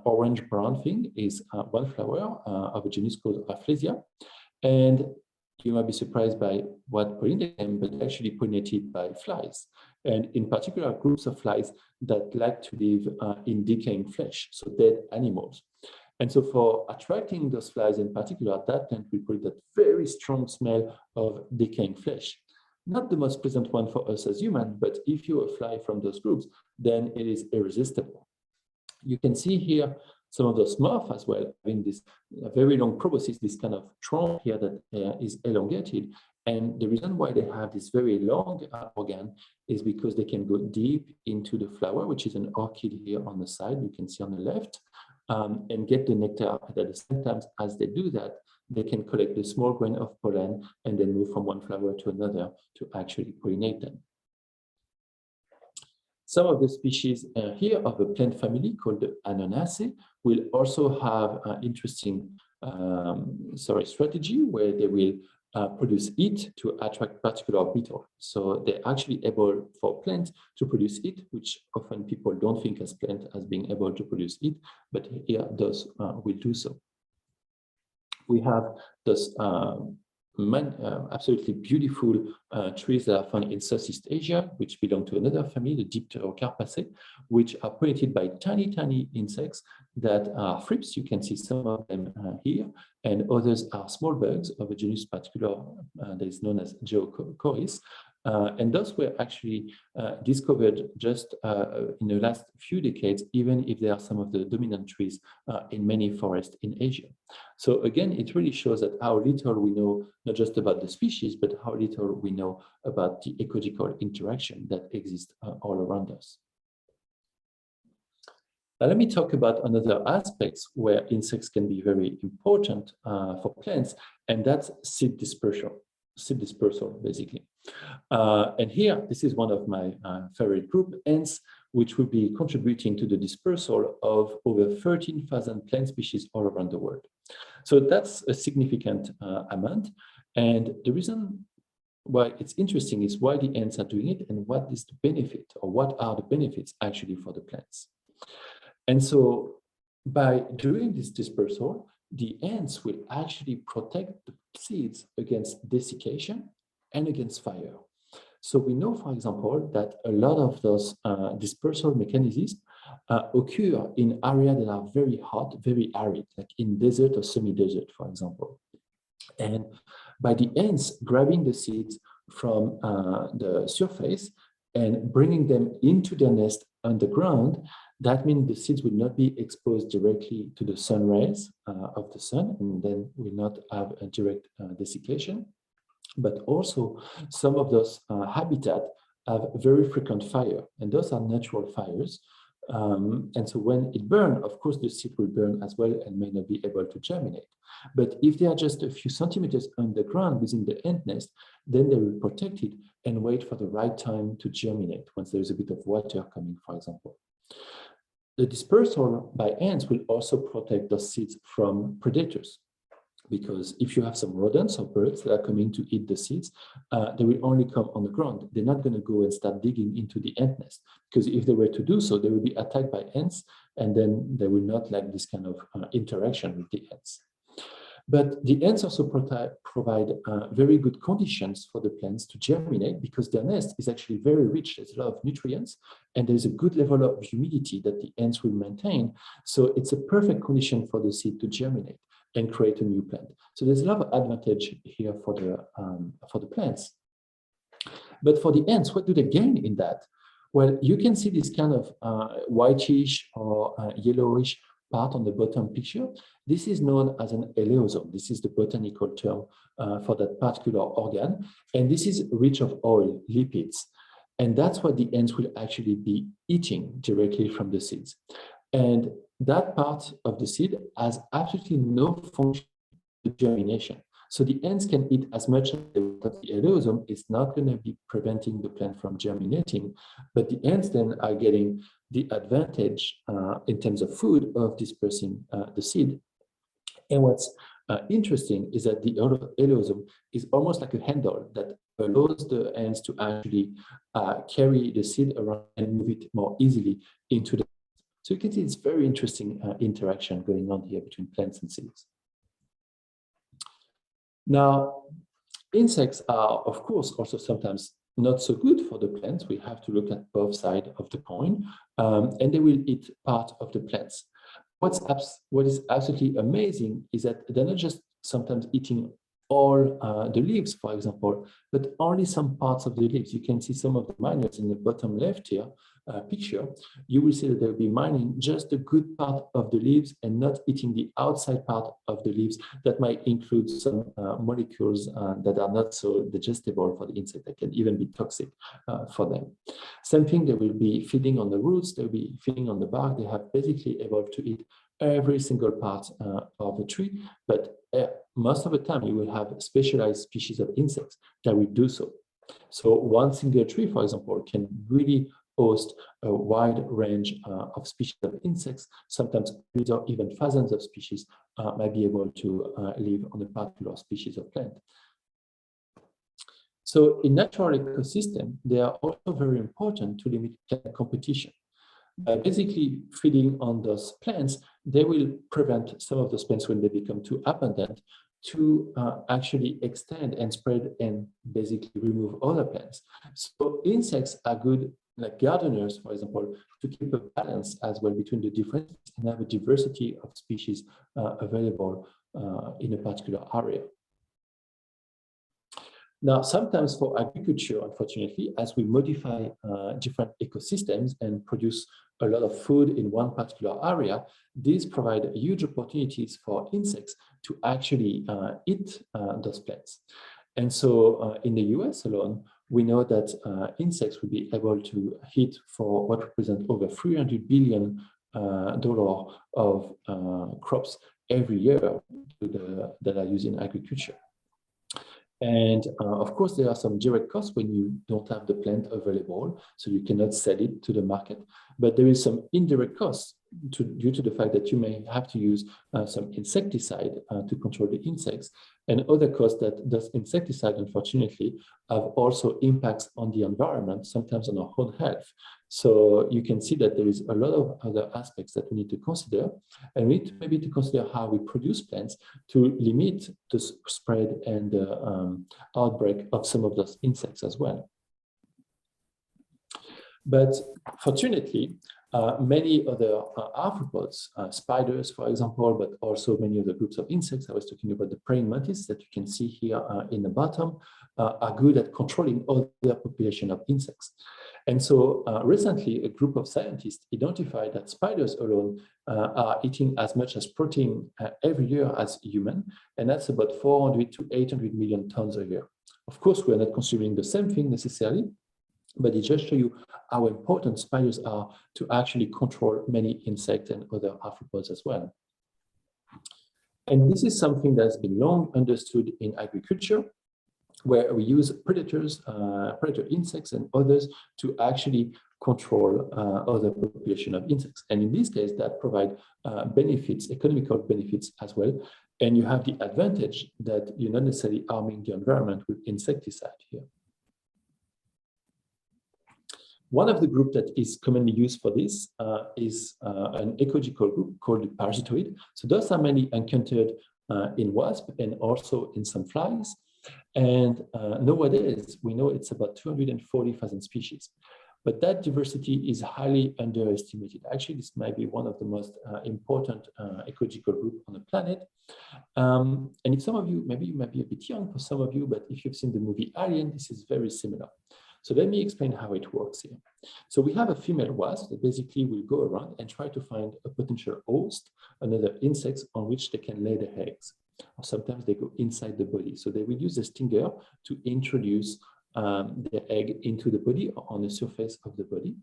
[SPEAKER 2] orange-brown thing is one flower of a genus called Rafflesia. And you might be surprised by what pollinates them, but actually pollinated by flies. And in particular, groups of flies that like to live in decaying flesh, so dead animals. And so for attracting those flies in particular, that plant will produce that very strong smell of decaying flesh. Not the most pleasant one for us as humans, but if you're a fly from those groups, then it is irresistible. You can see here some of those moths as well, having this very long proboscis, this kind of trunk here that is elongated. And the reason why they have this very long organ is because they can go deep into the flower, which is an orchid here on the side, you can see on the left, and get the nectar. But at the same time as they do that, they can collect the small grain of pollen and then move from one flower to another to actually pollinate them. Some of the species here of a plant family called the Ananaceae will also have an interesting strategy where they will produce heat to attract particular beetle. So they're actually able for plants to produce heat, which often people don't think as plant as being able to produce heat, but here those will do so. We have those absolutely beautiful trees that are found in Southeast Asia, which belong to another family, the Dipterocarpaceae, which are pollinated by tiny, tiny insects that are thrips. You can see some of them here, and others are small bugs of a genus particular that is known as Geocoris. And those were actually discovered just in the last few decades, even if they are some of the dominant trees in many forests in Asia. So again, it really shows that how little we know, not just about the species, but how little we know about the ecological interaction that exists all around us. Now, let me talk about another aspect where insects can be very important for plants, and that's seed dispersal, basically. And here, this is one of my favorite group, ants, which will be contributing to the dispersal of over 13,000 plant species all around the world. So that's a significant amount. And the reason why it's interesting is why the ants are doing it and what is the benefit, or what are the benefits actually for the plants. And so by doing this dispersal, the ants will actually protect the seeds against desiccation and against fire. So we know, for example, that a lot of those dispersal mechanisms occur in areas that are very hot, very arid, like in desert or semi-desert, for example. And by the ants grabbing the seeds from the surface and bringing them into their nest underground, that means the seeds will not be exposed directly to the sun rays of the sun, and then will not have a direct desiccation. But also, some of those habitats have very frequent fire, and those are natural fires. And so when it burns, of course, the seed will burn as well and may not be able to germinate. But if they are just a few centimeters underground within the ant nest, then they will protect it and wait for the right time to germinate once there is a bit of water coming, for example. The dispersal by ants will also protect those seeds from predators, because if you have some rodents or birds that are coming to eat the seeds, they will only come on the ground. They're not going to go and start digging into the ant nest, because if they were to do so, they will be attacked by ants, and then they will not like this kind of interaction with the ants. But the ants also provide very good conditions for the plants to germinate, because their nest is actually very rich. There's a lot of nutrients, and there's a good level of humidity that the ants will maintain. So it's a perfect condition for the seed to germinate and create a new plant. So there's a lot of advantage here for the plants. But for the ants, what do they gain in that? Well, you can see this kind of whitish or yellowish part on the bottom picture. This is known as an eleosome. This is the botanical term for that particular organ. And this is rich of oil, lipids. And that's what the ants will actually be eating directly from the seeds. And that part of the seed has absolutely no function to germination. So the ants can eat as much as they want, but the eleosome is not going to be preventing the plant from germinating. But the ants then are getting the advantage in terms of food of dispersing the seed. And what's interesting is that the elosome is almost like a handle that allows the ants to actually carry the seed around and move it more easily into the. So you can see it's very interesting interaction going on here between plants and seeds. Now, insects are, of course, also sometimes not so good for the plants. We have to look at both sides of the coin, and they will eat part of the plants. What is absolutely amazing is that they're not just sometimes eating all the leaves, for example, but only some parts of the leaves. You can see some of the miners in the bottom left here picture. You will see that they'll be mining just the good part of the leaves and not eating the outside part of the leaves that might include some molecules that are not so digestible for the insect, that can even be toxic for them. Same thing, they will be feeding on the roots, they'll be feeding on the bark. They have basically evolved to eat every single part of the tree, but most of the time you will have specialized species of insects that will do so. So one single tree, for example, can really host a wide range of species of insects. Sometimes hundreds or even thousands of species might be able to live on a particular species of plant. So in natural ecosystem, they are also very important to limit plant competition. By basically feeding on those plants, they will prevent some of those plants, when they become too abundant, to actually extend and spread and basically remove other plants. So insects are good, like gardeners, for example, to keep a balance as well between the different and have a diversity of species available in a particular area. Now, sometimes for agriculture, unfortunately, as we modify different ecosystems and produce a lot of food in one particular area, these provide huge opportunities for insects to actually eat those plants. And so in the US alone, we know that insects will be able to eat for what represents over $300 billion of crops every year that are used in agriculture. And of course, there are some direct costs when you don't have the plant available, so you cannot sell it to the market. But there is some indirect costs due to the fact that you may have to use some insecticide to control the insects, and other costs that those insecticide, unfortunately, have also impacts on the environment, sometimes on our own health. So you can see that there is a lot of other aspects that we need to consider, and we need to maybe to consider how we produce plants to limit the spread and the outbreak of some of those insects as well. But fortunately, many other arthropods, spiders, for example, but also many other groups of insects, I was talking about the praying mantis that you can see here in the bottom, are good at controlling other population of insects. And so recently, a group of scientists identified that spiders alone are eating as much as protein every year as human, and that's about 400 to 800 million tons a year. Of course, we're not consuming the same thing necessarily, but it just shows you how important spiders are to actually control many insects and other arthropods as well. And this is something that's been long understood in agriculture, where we use predators, predator insects and others to actually control other population of insects. And in this case, that provide benefits, economical benefits as well. And you have the advantage that you're not necessarily harming the environment with insecticide here. One of the groups that is commonly used for this is an ecological group called the parasitoid. So those are mainly encountered in wasps and also in some flies. And nowadays, we know it's about 240,000 species. But that diversity is highly underestimated. Actually, this might be one of the most important ecological groups on the planet. And if some of you, maybe you might be a bit young for some of you, but if you've seen the movie Alien, this is very similar. So let me explain how it works here. So we have a female wasp that basically will go around and try to find a potential host, another insects on which they can lay their eggs. Or sometimes they go inside the body. So they will use a stinger to introduce the egg into the body or on the surface of the body.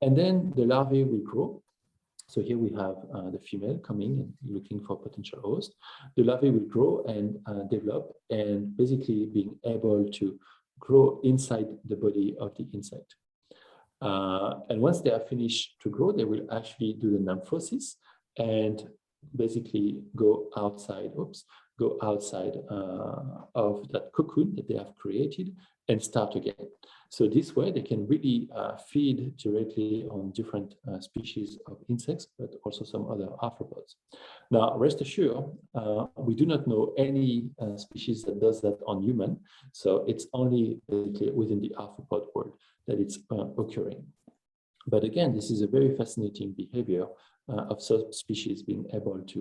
[SPEAKER 2] And then the larvae will grow. So here we have the female coming and looking for potential host. The larvae will grow and develop and basically being able to grow inside the body of the insect. And once they are finished to grow, they will actually do the nymphosis and basically go outside, go outside of that cocoon that they have created and start again. So this way they can really feed directly on different species of insects, but also some other arthropods. Now, rest assured, we do not know any species that does that on human. So it's only basically within the arthropod world that it's occurring. But again, this is a very fascinating behavior of subspecies being able to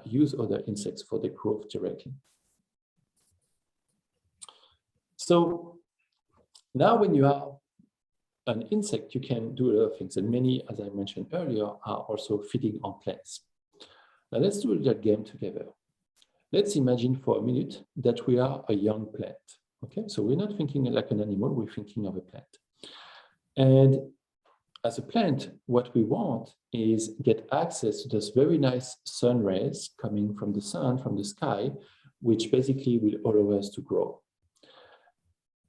[SPEAKER 2] use other insects for their growth directly. So now when you are an insect, you can do a lot of things, and many, as I mentioned earlier, are also feeding on plants. Now let's do that game together. Let's imagine for a minute that we are a young plant. Okay, so we're not thinking like an animal, we're thinking of a plant. And as a plant, what we want is get access to those very nice sun rays coming from the sun, from the sky, which basically will allow us to grow.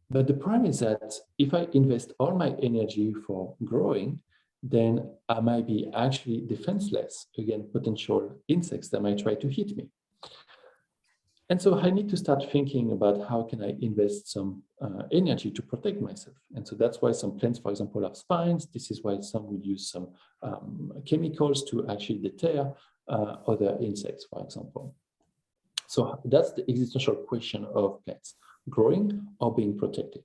[SPEAKER 2] But the problem is that if I invest all my energy for growing, then I might be actually defenseless against potential insects that might try to hit me. And so I need to start thinking about how can I invest some energy to protect myself. And so that's why some plants, for example, have spines. This is why some will use some chemicals to actually deter other insects, for example. So that's the existential question of plants, growing or being protected.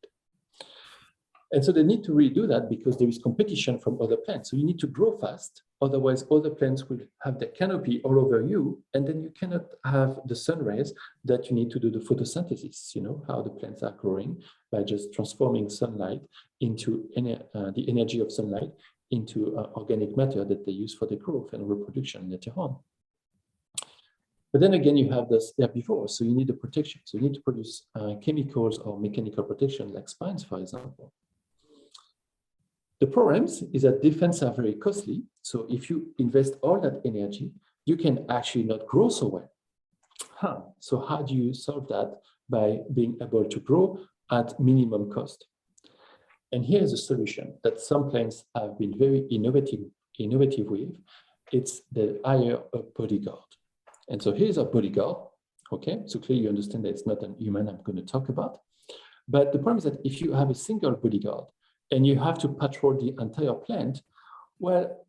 [SPEAKER 2] And so they need to really do that because there is competition from other plants. So you need to grow fast, otherwise other plants will have their canopy all over you, and then you cannot have the sun rays that you need to do the photosynthesis, you know, how the plants are growing by just transforming sunlight into the energy of sunlight into organic matter that they use for their growth and reproduction later on. But then again, you have this herbivores, so you need the protection. So you need to produce chemicals or mechanical protection like spines, for example. The problems is that defense are very costly. So if you invest all that energy, you can actually not grow so well. So how do you solve that? By being able to grow at minimum cost. And here's a solution that some plants have been very innovative with. It's the hire a bodyguard. And so here's a bodyguard. Okay, so clearly you understand that it's not an human I'm going to talk about. But the problem is that if you have a single bodyguard, and you have to patrol the entire plant, well,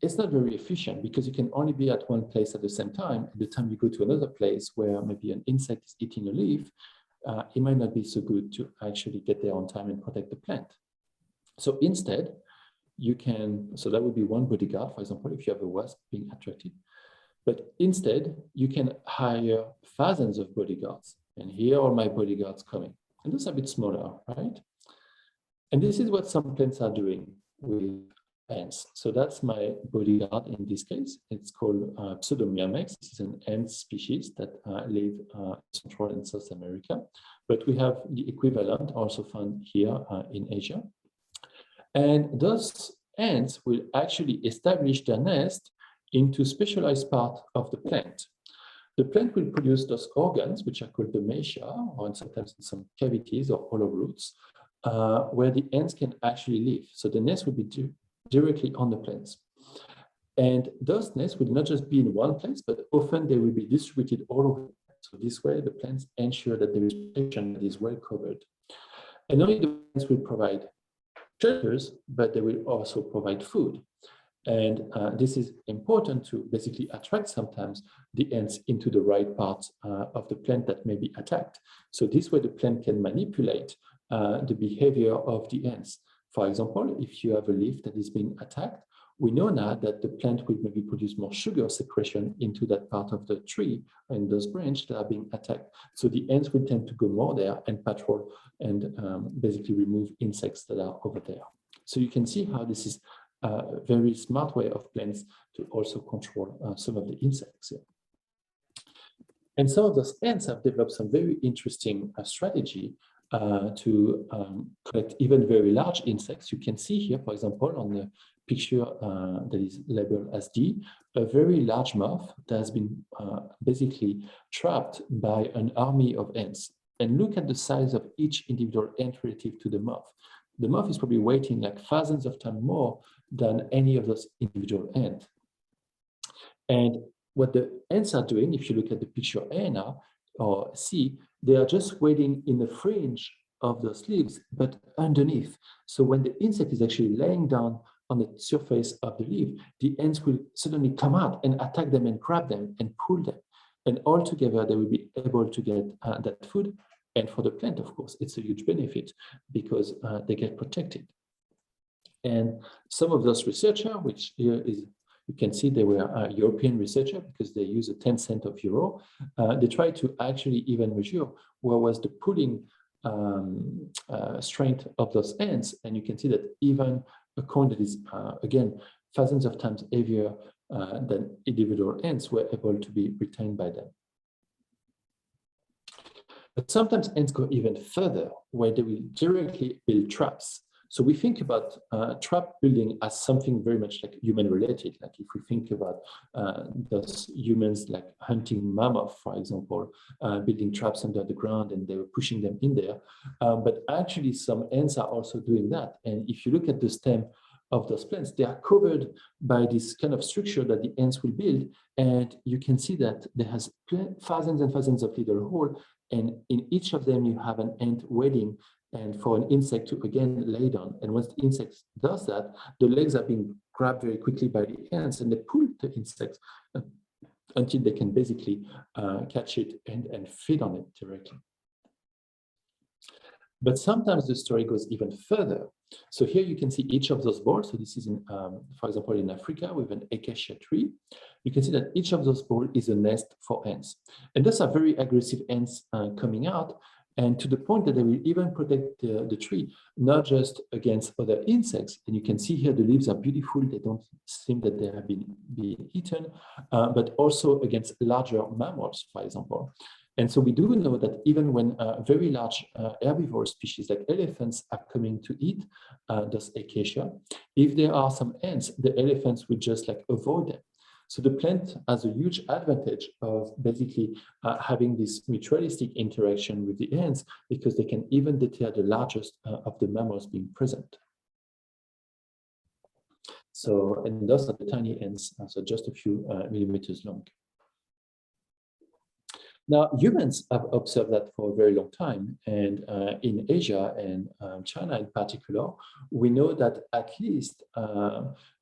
[SPEAKER 2] it's not very efficient because you can only be at one place at the same time. At the time you go to another place where maybe an insect is eating a leaf, it might not be so good to actually get there on time and protect the plant. So instead, you can, so that would be one bodyguard, for example, if you have a wasp being attracted. But instead, you can hire thousands of bodyguards. And here are my bodyguards coming. And those are a bit smaller, right? And this is what some plants are doing with ants. So that's my bodyguard in this case. It's called Pseudomyrmex. This is an ant species that live in Central and South America. But we have the equivalent also found here in Asia. And those ants will actually establish their nest into specialized part of the plant. The plant will produce those organs, which are called the mecia, or sometimes in some cavities or hollow roots, where the ants can actually live. So the nest will be directly on the plants. And those nests will not just be in one place, but often they will be distributed all over. So this way, the plants ensure that there is protection that is well covered. And not only the plants will provide shelters, but they will also provide food. And this is important to basically attract sometimes the ants into the right parts of the plant that may be attacked. So this way the plant can manipulate the behavior of the ants. For example, if you have a leaf that is being attacked, we know now that the plant will maybe produce more sugar secretion into that part of the tree and those branches that are being attacked. So the ants will tend to go more there and patrol and basically remove insects that are over there. So you can see how this is a very smart way of plants to also control some of the insects here. And some of those ants have developed some very interesting strategy to collect even very large insects. You can see here, for example, on the picture that is labeled as D, a very large moth that has been basically trapped by an army of ants. And look at the size of each individual ant relative to the moth. The moth is probably weighing like thousands of times more than any of those individual ants. And what the ants are doing, if you look at the picture A now, or see, they are just waiting in the fringe of those leaves, but underneath. So when the insect is actually laying down on the surface of the leaf, the ants will suddenly come out and attack them and grab them and pull them. And all together, they will be able to get that food. And for the plant, of course, it's a huge benefit because they get protected. And some of those researchers, which here is, you can see they were a European researcher because they use a 10 cent of euro. They tried to actually even measure what was the pulling strength of those ants. And you can see that even a cone that is, again, thousands of times heavier than individual ants were able to be retained by them. But sometimes ants go even further, where they will directly build traps. So we think about trap building as something very much like human related. Like if we think about those humans like hunting mammoth, for example, building traps under the ground and they were pushing them in there. But actually some ants are also doing that. And if you look at the stem of those plants, they are covered by this kind of structure that the ants will build. And you can see that there has thousands and thousands of little holes. And in each of them, you have an ant waiting and for an insect to again lay down. And once the insect does that, the legs are being grabbed very quickly by the ants and they pull the insects until they can basically catch it and feed on it directly. But sometimes the story goes even further. So here you can see each of those balls. So this is, in, for example, in Africa with an acacia tree. You can see that each of those balls is a nest for ants. And those are very aggressive ants coming out, and to the point that they will even protect the tree, not just against other insects. And you can see here the leaves are beautiful. They don't seem that they have been eaten, but also against larger mammals, for example. And so we do know that even when very large herbivore species like elephants are coming to eat those acacia, if there are some ants, the elephants will just like avoid them. So the plant has a huge advantage of basically having this mutualistic interaction with the ants because they can even deter the largest of the mammals being present. So, and those are the tiny ants, so just a few millimeters long. Now, humans have observed that for a very long time, and in Asia and China in particular, we know that at least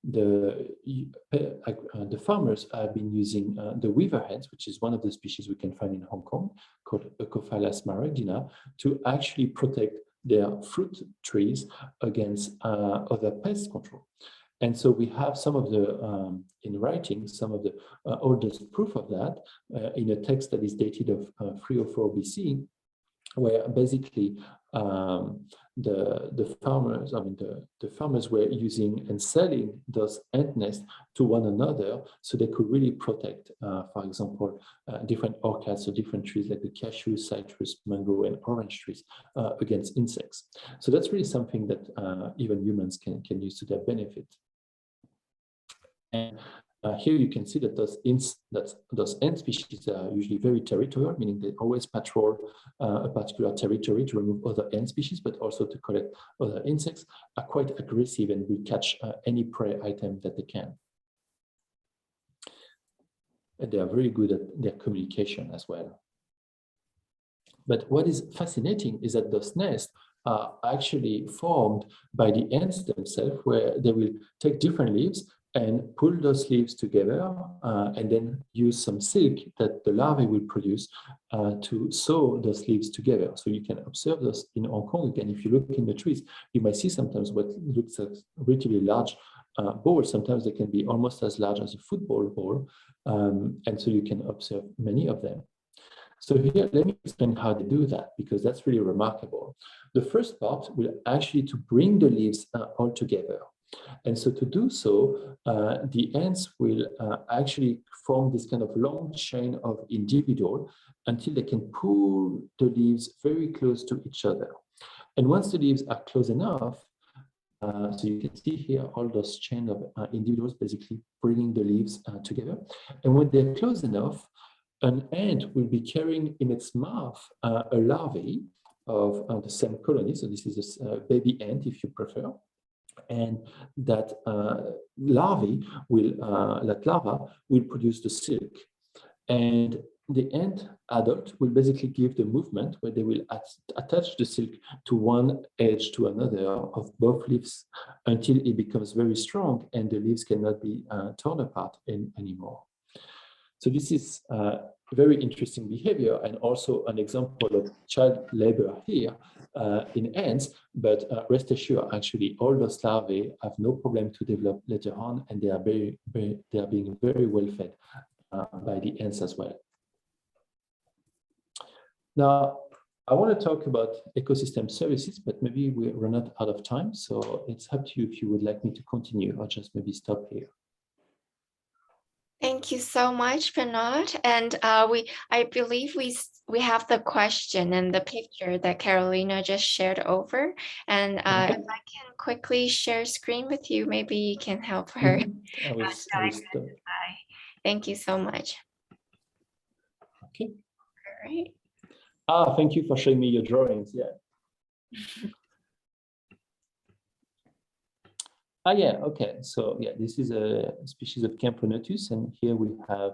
[SPEAKER 2] the farmers have been using the weaver hens, which is one of the species we can find in Hong Kong, called Euphophila smaragdina, to actually protect their fruit trees against other pest control. And so we have some of the, in writing, some of the oldest proof of that in a text that is dated of 304 BC, where basically the farmers, the farmers were using and selling those ant nests to one another, so they could really protect, for example, different orchards or different trees like the cashew, citrus, mango, and orange trees against insects. So that's really something that even humans can use to their benefit. And here you can see that those ant species are usually very territorial, meaning they always patrol a particular territory to remove other ant species, but also to collect other insects, are quite aggressive and will catch any prey item that they can. And they are very good at their communication as well. But what is fascinating is that those nests are actually formed by the ants themselves, where they will take different leaves and pull those leaves together and then use some silk that the larvae will produce to sew those leaves together. So you can observe this in Hong Kong. Again, if you look in the trees, you might see sometimes what looks like relatively large balls. Sometimes they can be almost as large as a football ball. And so you can observe many of them. So here, let me explain how they do that, because that's really remarkable. The first part will actually to bring the leaves all together. And so to do so, the ants will actually form this kind of long chain of individual until they can pull the leaves very close to each other. And once the leaves are close enough, so you can see here all those chain of individuals basically bringing the leaves together. And when they're close enough, an ant will be carrying in its mouth a larvae of the same colony. So this is a baby ant, if you prefer. And that larva will produce the silk. And the ant adult will basically give the movement where they will attach the silk to one edge to another of both leaves until it becomes very strong and the leaves cannot be torn apart anymore. So this is very interesting behavior and also an example of child labor here in ants, but rest assured, actually, all those larvae have no problem to develop later on, and they are being very well fed by the ants as well. Now, I want to talk about ecosystem services, but maybe we run out of time, so it's up to you if you would like me to continue or just maybe stop here.
[SPEAKER 1] Thank you so much, Benoit. And I believe we have the question and the picture that Carolina just shared over. And if I can quickly share screen with you, maybe you can help her.
[SPEAKER 2] I will stop.
[SPEAKER 1] Thank you so much.
[SPEAKER 2] Okay.
[SPEAKER 1] All right.
[SPEAKER 2] Thank you for showing me your drawings. Yeah. Yeah, okay. So yeah, this is a species of Camponotus, and here we have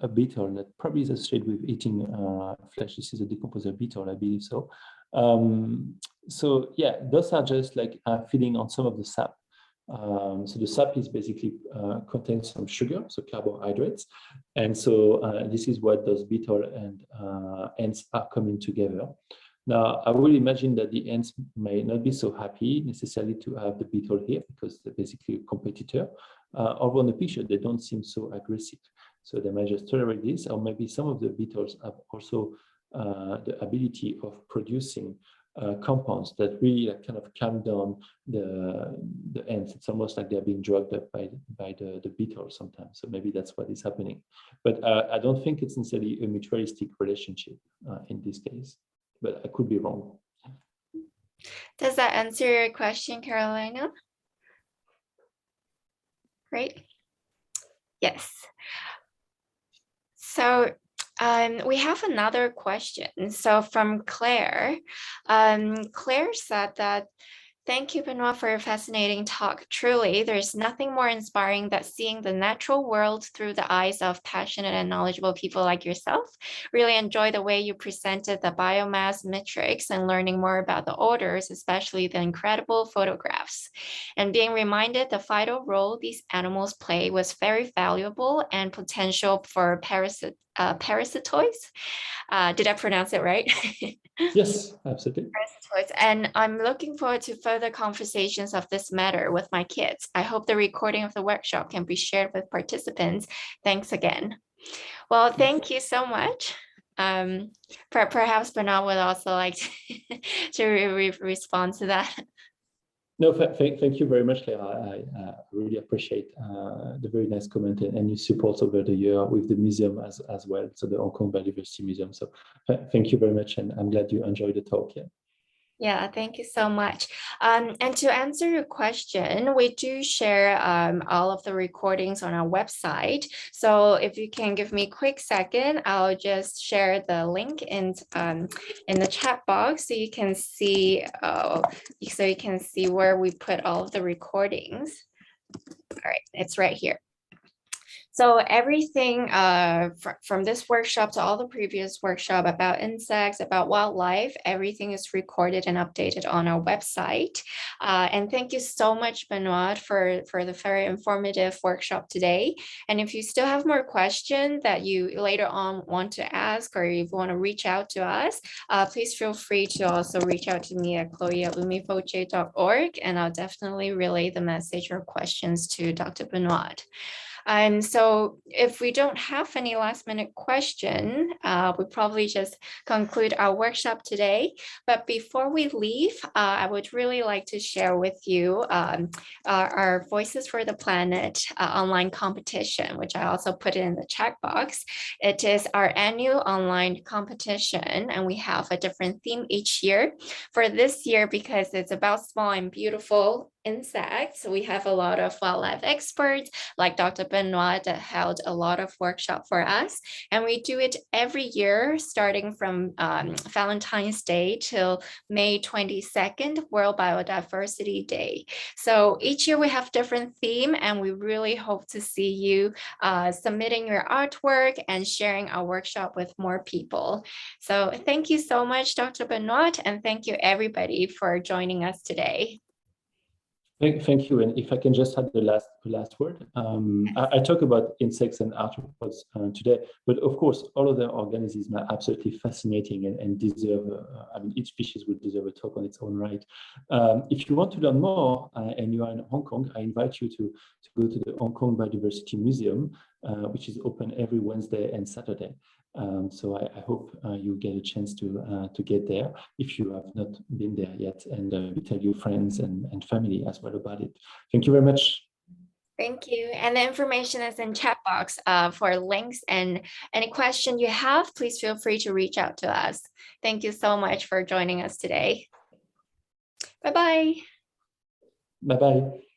[SPEAKER 2] a beetle that probably is associated with eating flesh. This is a decomposer beetle, I believe so. So yeah, those are just like feeding on some of the sap. So the sap is basically contains some sugar, so carbohydrates, and so this is what those beetle and ants are coming together. Now, I would imagine that the ants may not be so happy necessarily to have the beetle here because they're basically a competitor. Although in the picture, they don't seem so aggressive. So they might just tolerate this, or maybe some of the beetles have also the ability of producing compounds that really kind of calm down the ants. It's almost like they're being drugged up by the beetle sometimes. So maybe that's what is happening. But I don't think it's necessarily a mutualistic relationship in this case. But I could be wrong.
[SPEAKER 1] Does that answer your question, Carolina? Great. Yes. So we have another question. So from Claire, Claire said that, thank you, Benoit, for a fascinating talk. Truly, there's nothing more inspiring than seeing the natural world through the eyes of passionate and knowledgeable people like yourself. Really enjoy the way you presented the biomass metrics and learning more about the orders, especially the incredible photographs. And being reminded the vital role these animals play was very valuable and potential for parasitoids. Did I pronounce it right?
[SPEAKER 2] Yes, absolutely.
[SPEAKER 1] And I'm looking forward to further conversations of this matter with my kids. I hope the recording of the workshop can be shared with participants. Thanks again. Well, thank you so much. Perhaps Benoit would also like to respond to that.
[SPEAKER 2] No, thank you very much, Claire. I really appreciate the very nice comment and your support over the year with the museum as well, so the Hong Kong Biodiversity Museum. So thank you very much, and I'm glad you enjoyed the talk. Yeah.
[SPEAKER 1] Yeah, thank you so much. And to answer your question, we do share all of the recordings on our website. So if you can give me a quick second, I'll just share the link in the chat box so you can see where we put all of the recordings. All right, it's right here. So everything from this workshop to all the previous workshop about insects, about wildlife, everything is recorded and updated on our website. And thank you so much, Benoit, for the very informative workshop today. And if you still have more questions that you later on want to ask, or if you want to reach out to us, please feel free to also reach out to me at chloe@lumifoce.org, and I'll definitely relay the message or questions to Dr. Benoit. So if we don't have any last minute question, we probably just conclude our workshop today. But before we leave, I would really like to share with you our Voices for the Planet online competition, which I also put in the chat box. It is our annual online competition, and we have a different theme each year. For this year, because it's about small and beautiful insects. We have a lot of wildlife experts like Dr. Benoit that held a lot of workshop for us. And we do it every year, starting from Valentine's Day till May 22nd, World Biodiversity Day. So each year we have different theme, and we really hope to see you submitting your artwork and sharing our workshop with more people. So thank you so much, Dr. Benoit, and thank you everybody for joining us today.
[SPEAKER 2] Thank you. And if I can just add the last word, I talk about insects and arthropods today, but of course, all of the organisms are absolutely fascinating and deserve, I mean, each species would deserve a talk on its own right. If you want to learn more and you are in Hong Kong, I invite you to go to the Hong Kong Biodiversity Museum, which is open every Wednesday and Saturday. So I hope you get a chance to get there if you have not been there yet, and tell your friends and family as well about it. Thank you very much.
[SPEAKER 1] Thank you. And the information is in chat box for links, and any question you have, please feel free to reach out to us. Thank you so much for joining us today. Bye-bye.
[SPEAKER 2] Bye-bye.